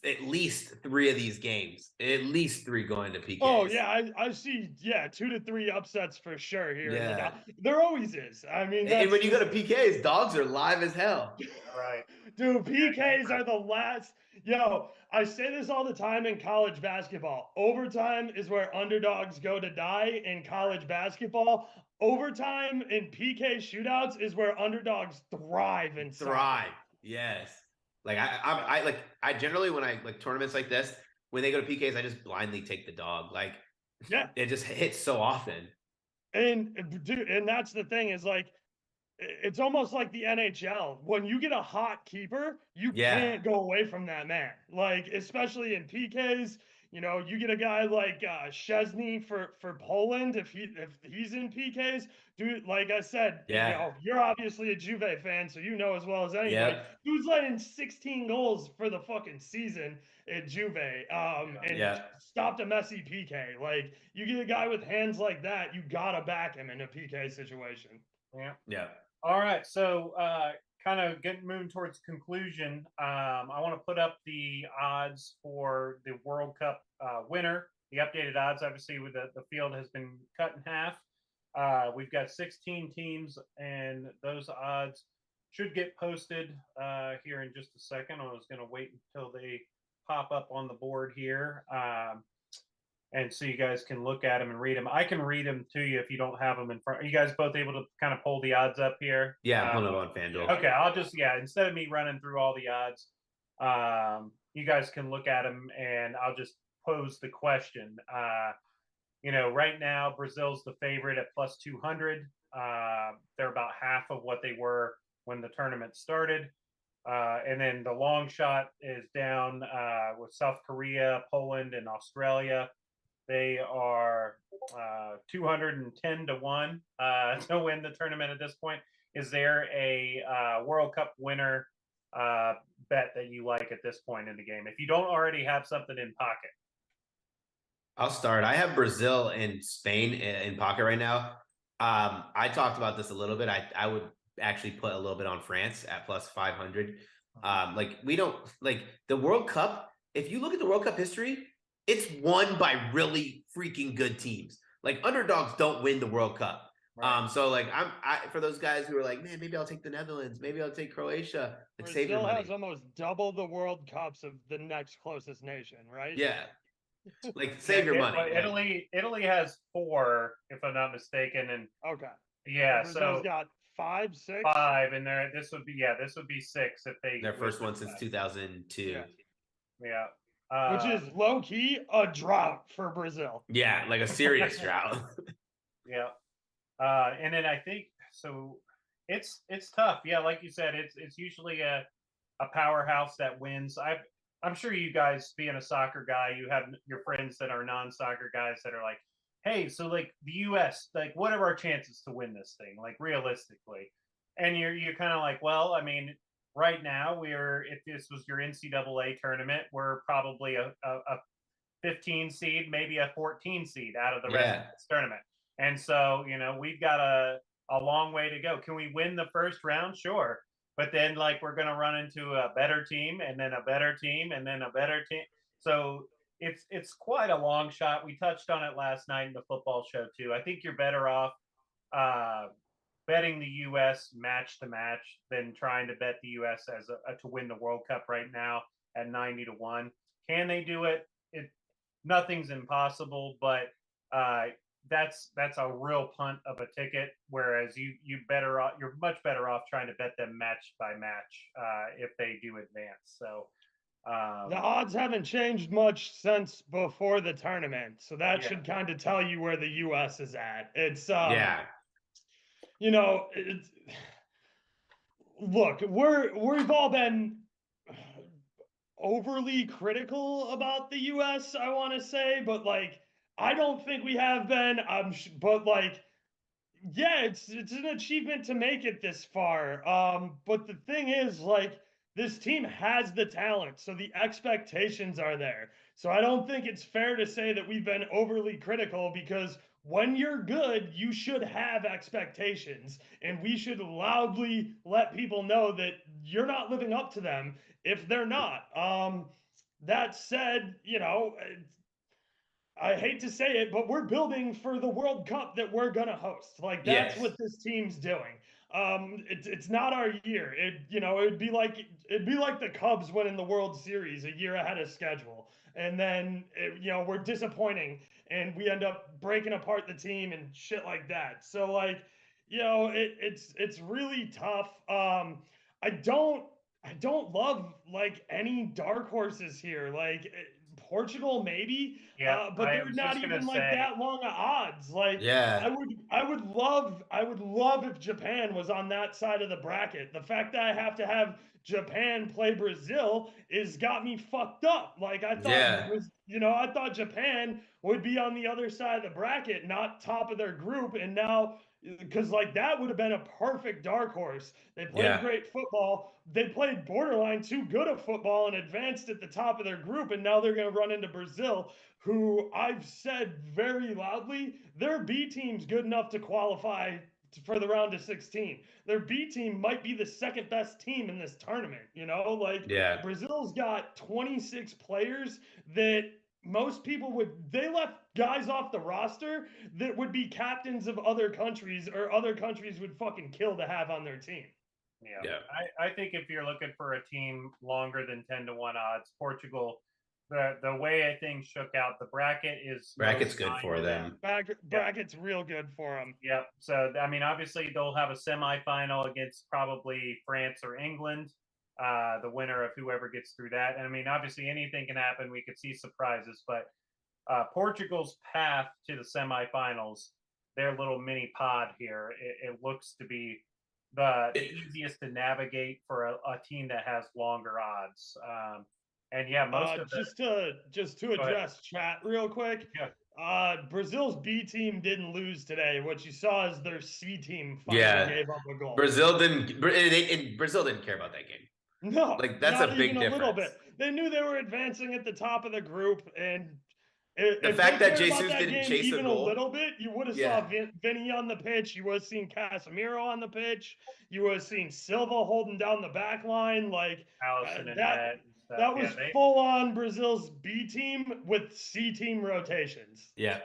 at least 3 of these games, at least 3 going to PKs. Oh yeah, I see. Yeah, 2 to 3 upsets for sure here. Yeah, there always is. I mean, and when you go to PKs, dogs are live as hell. Right, dude. PKs are the last. Yo, I say this all the time in college basketball. Overtime is where underdogs go to die in college basketball. Overtime in PK shootouts is where underdogs thrive and thrive. Yes. Like I generally when I like tournaments like this, when they go to PKs, I just blindly take the dog. Like, it just hits so often. And dude, and that's the thing is like, it's almost like the NHL. When you get a hot keeper, you can't go away from that man. Like, especially in PKs, you get a guy like Szczesny for Poland. If he's in PKs, dude, like I said, you're obviously a Juve fan, so you know as well as anybody. Who's letting 16 goals for the fucking season at Juve, and stopped a messy PK. Like, you get a guy with hands like that, you gotta back him in a PK situation. Yeah. All right. So, kind of moving towards conclusion. I want to put up the odds for the World Cup winner. The updated odds, obviously, with the field has been cut in half. We've got 16 teams, and those odds should get posted here in just a second. I was going to wait until they pop up on the board here. And so you guys can look at them and read them. I can read them to you if you don't have them in front. Are you guys both able to kind of pull the odds up here? Yeah, I'm pulling them on FanDuel. Okay, I'll just, instead of me running through all the odds, you guys can look at them and I'll just pose the question. Right now, Brazil's the favorite at plus 200. They're about half of what they were when the tournament started. And then the long shot is down with South Korea, Poland, and Australia. They are 210 to 1 to win the tournament at this point. Is there a World Cup winner bet that you like at this point in the game? If you don't already have something in pocket. I'll start. I have Brazil and Spain in pocket right now. I talked about this a little bit. I would actually put a little bit on France at plus 500. We don't like the World Cup. If you look at the World Cup history, it's won by really freaking good teams. Like, underdogs don't win the World Cup. Right. So like for those guys who are like, man, maybe I'll take the Netherlands, maybe I'll take Croatia. Like, Brazil has almost double the World Cups of the next closest nation, right? Yeah. Like, save your money. Italy has 4, if I'm not mistaken, and Brazil's got 5, 6. 5, and this would be 6 if they their first one since 2002. Yeah. Which is low key a drought for Brazil. Yeah, like a serious drought. Yeah. And then I think so. It's tough. Yeah, like you said, it's usually a powerhouse that wins. I'm sure you guys, being a soccer guy, you have your friends that are non-soccer guys that are like, hey, so like the U.S., like, what are our chances to win this thing, like, realistically? And you're kind of like, well, I mean, right now if this was your NCAA tournament, we're probably a 15 seed, maybe a 14 seed out of the rest Yeah. of this tournament. And so, we've got a long way to go. Can we win the first round? Sure. But then like we're going to run into a better team and then a better team and then a better team. So it's quite a long shot. We touched on it last night in the football show too. I think you're better off betting the U.S. match to match than trying to bet the U.S. as to win the World Cup right now at 90-1. Can they do it? Nothing's impossible, but that's a real punt of a ticket. Whereas you're much better off trying to bet them match by match if they do advance. So the odds haven't changed much since before the tournament, so that Yeah. should kind of tell you where the U.S. is at. It's Yeah. Look, we've all been overly critical about the U.S. I want to say, but like I don't think we have been. But like, yeah, it's an achievement to make it this far. But the thing is, like, this team has the talent, so the expectations are there. So I don't think it's fair to say that we've been overly critical because when you're good, you should have expectations, and we should loudly let people know that you're not living up to them if they're not. That said, I hate to say it, but we're building for the World Cup that we're gonna host. Like that's Yes. what this team's doing. It's not our year. It'd be like the Cubs winning the World Series a year ahead of schedule, and then we're disappointing and we end up breaking apart the team and shit like that. So like, it's really tough. I don't love like any dark horses here. Like Portugal, maybe. Yeah, But I they're was not just gonna even like say, that long of odds. Like Yeah. I would love if Japan was on that side of the bracket. The fact that I have to have Japan play Brazil is got me fucked up. Like I thought, Yeah. I thought Japan would be on the other side of the bracket, not top of their group, and now. Because like that would have been a perfect dark horse. They played Yeah. great football. They played borderline too good of football and advanced at the top of their group. And now they're going to run into Brazil, who I've said very loudly, their B team's good enough to qualify for the round of 16. Their B team might be the second best team in this tournament. Like Yeah. Brazil's got 26 players that most people they left guys off the roster that would be captains of other countries or other countries would fucking kill to have on their team. Yeah. I think if you're looking for a team longer than 10-1 odds, Portugal, the way things shook out, the bracket is Bracket's good for them. Bracket's real good for them. Yep. So I mean, obviously they'll have a semifinal against probably France or England, the winner of whoever gets through that. And I mean, obviously anything can happen. We could see surprises, but Portugal's path to the semifinals, their little mini pod here, it looks to be the easiest to navigate for a team that has longer odds. And yeah, most of just to address chat real quick. Yeah. Brazil's B team didn't lose today. What you saw is their C team finally gave up a goal. Brazil didn't care about that game. No, like that's not a big even difference. A little bit. They knew they were advancing at the top of the group, and the fact that Jesus didn't chase even a goal, little bit, you would have saw Vinny on the pitch. You would have seen Casemiro on the pitch. You would have seen Silva holding down the back line. Like Allison and that was full on Brazil's B team with C team rotations. Yeah.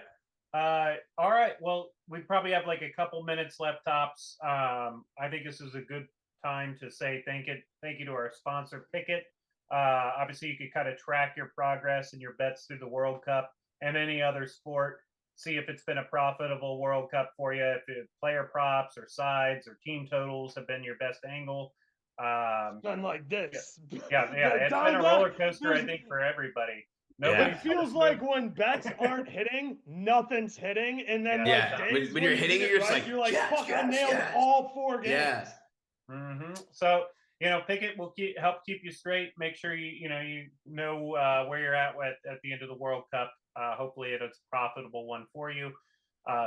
All right. Well, we probably have like a couple minutes left tops. I think this is a good time to say thank you to our sponsor, Pickett. Obviously, you could kind of track your progress and your bets through the World Cup and any other sport. See if it's been a profitable World Cup for you. If player props or sides or team totals have been your best angle. Done like this. Yeah. It's been a roller coaster, I think, for everybody. It feels like when bets aren't hitting, nothing's hitting, and then days when you're hitting, you're just you're like, fuck, I nailed all 4 games. Yeah. Mm-hmm. So Pickett will help keep you straight. Make sure you know where you're at the end of the World Cup. Hopefully, it's a profitable one for you.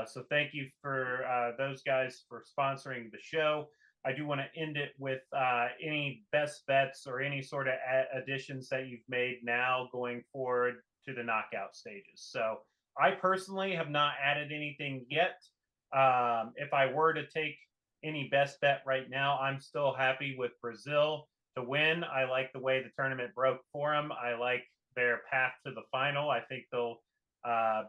So thank you for those guys for sponsoring the show. I do want to end it with any best bets or any sort of additions that you've made now going forward to the knockout stages. So I personally have not added anything yet. If I were to take any best bet right now, I'm still happy with Brazil to win. I like the way the tournament broke for them. I like their path to the final. I think they'll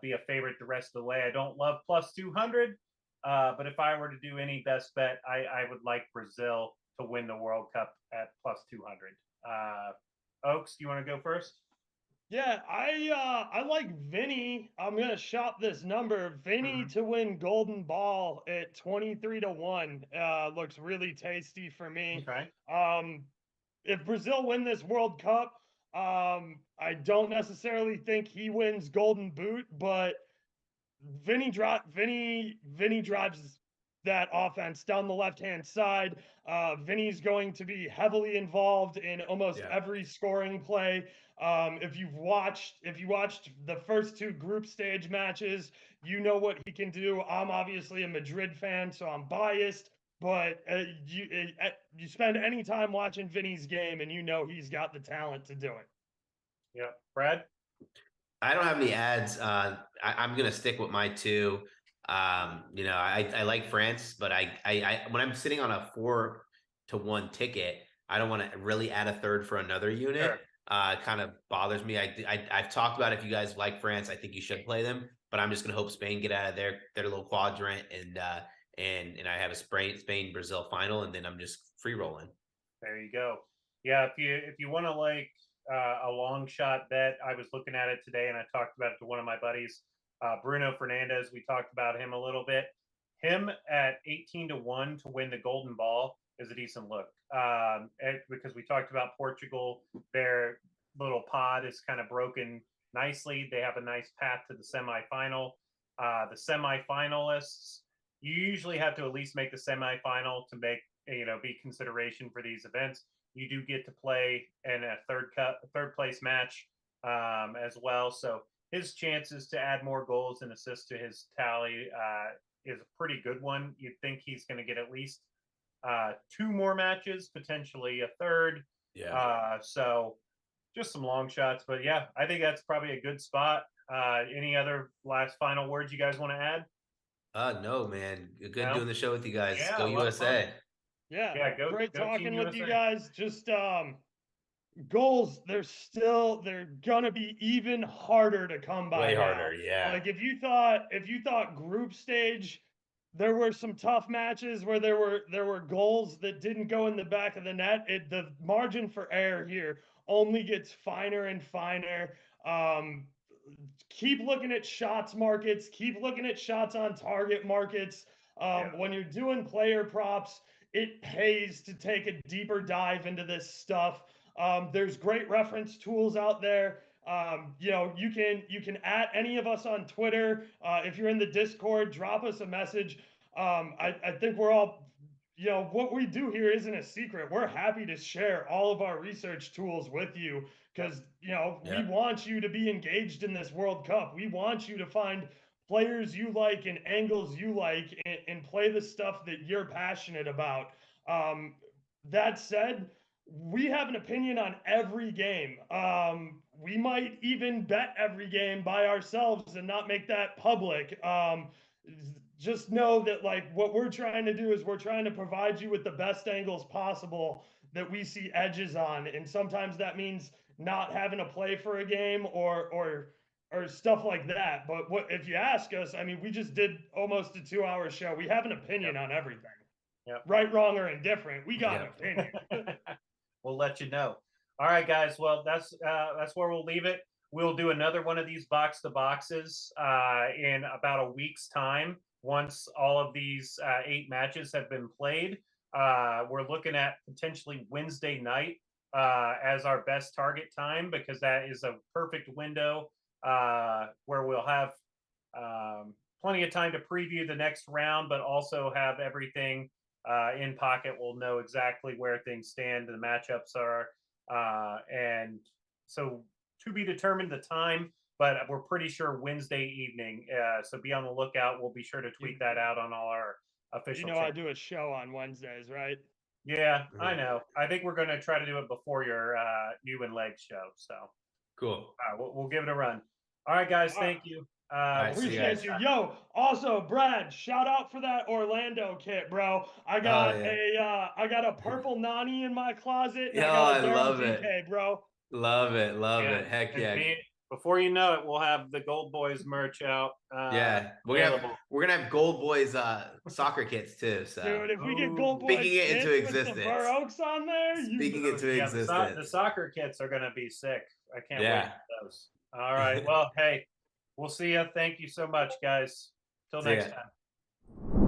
be a favorite the rest of the way. I don't love plus 200, but if I were to do any best bet, I would like Brazil to win the World Cup at plus 200. Oaks, do you want to go first? Yeah, I like Vinny. I'm gonna shop this number. Vinny to win Golden Ball at 23-1. Looks really tasty for me. Okay. If Brazil win this World Cup, I don't necessarily think he wins Golden Boot, but Vinny drives that offense down the left-hand side. Vinny's going to be heavily involved in almost every scoring play. If you watched the first two group stage matches, you know what he can do. I'm obviously a Madrid fan, so I'm biased. But you spend any time watching Vinny's game, and you know he's got the talent to do it. Yeah, Brad. I don't have any ads. I'm gonna stick with my two. I like France, but I when I'm sitting on a 4-1 ticket, I don't want to really add a third for another unit. Sure. It kind of bothers me. I've talked about if you guys like France, I think you should play them, but I'm just gonna hope Spain get out of their little quadrant and I have a Spain Brazil final, and then I'm just free rolling. There you go. Yeah, if you want to like a long shot bet, I was looking at it today and I talked about it to one of my buddies, Bruno Fernandez. We talked about him a little bit. Him at 18-1 to win the Golden Ball is a decent look, because we talked about Portugal. Their little pod is kind of broken nicely. They have a nice path to the semifinal. The semifinalists, you usually have to at least make the semifinal to make be consideration for these events. You do get to play in a third place match as well. So his chances to add more goals and assists to his tally is a pretty good one. You'd think he's going to get at least 2 more matches, potentially a third. Yeah. So just some long shots, but yeah, I think that's probably a good spot. Any other last final words you guys want to add? No, man. Good No? doing the show with you guys. Yeah, Go a lot of fun. USA. Yeah, go great Team talking with you USA. guys. Just goals, they're gonna be even harder to come by. Way now. harder, yeah. Like if you thought group stage, there were some tough matches where there were goals that didn't go in the back of the net. The margin for error here only gets finer and finer. Keep looking at shots markets, keep looking at shots on target markets. When you're doing player props, it pays to take a deeper dive into this stuff. There's great reference tools out there. You can at any of us on Twitter. If you're in the Discord, drop us a message. I think we're all, what we do here isn't a secret. We're happy to share all of our research tools with you because, we want you to be engaged in this World Cup. We want you to find players you like and angles you like and play the stuff that you're passionate about. That said, we have an opinion on every game. We might even bet every game by ourselves and not make that public. Just know that what we're trying to do is we're trying to provide you with the best angles possible that we see edges on. And sometimes that means not having to play for a game or stuff like that. But if you ask us, I mean, we just did almost a 2-hour show. We have an opinion on everything. Right, wrong, or indifferent. We got an opinion. We'll let you know. All right, guys. Well, that's where we'll leave it. We'll do another one of these box to boxes in about a week's time. Once all of these 8 matches have been played, we're looking at potentially Wednesday night as our best target time, because that is a perfect window where we'll have plenty of time to preview the next round, but also have everything in pocket. We'll know exactly where things stand, the matchups are, and so to be determined the time, but we're pretty sure Wednesday evening. So be on the lookout. We'll be sure to tweet that out on all our official channels. I do a show on Wednesdays, right? Yeah, I know. I think we're going to try to do it before your you and Legs show. So Cool. We'll give it a run. All right, guys. All right. Thank you. right, see you Appreciate guys. you. Yo, also, Brad, shout out for that Orlando kit, bro. I got I got a purple Nani in my closet, and I got a I Daryl love DK, it. bro. Love it. Love Yeah, it. Heck and yeah. before you know it, we'll have the Gold Boys merch out. Yeah. Available. We're gonna have Gold Boys soccer kits too. So Dude, if we get Ooh. Gold Boys Speaking it into kits with the existence. Burroaks on there, Speaking it to Yeah, existence. the soccer kits are gonna be sick. I can't wait Yeah. for those. All right. Well, hey, we'll see you. Thank you so much, guys. Till See next ya. time.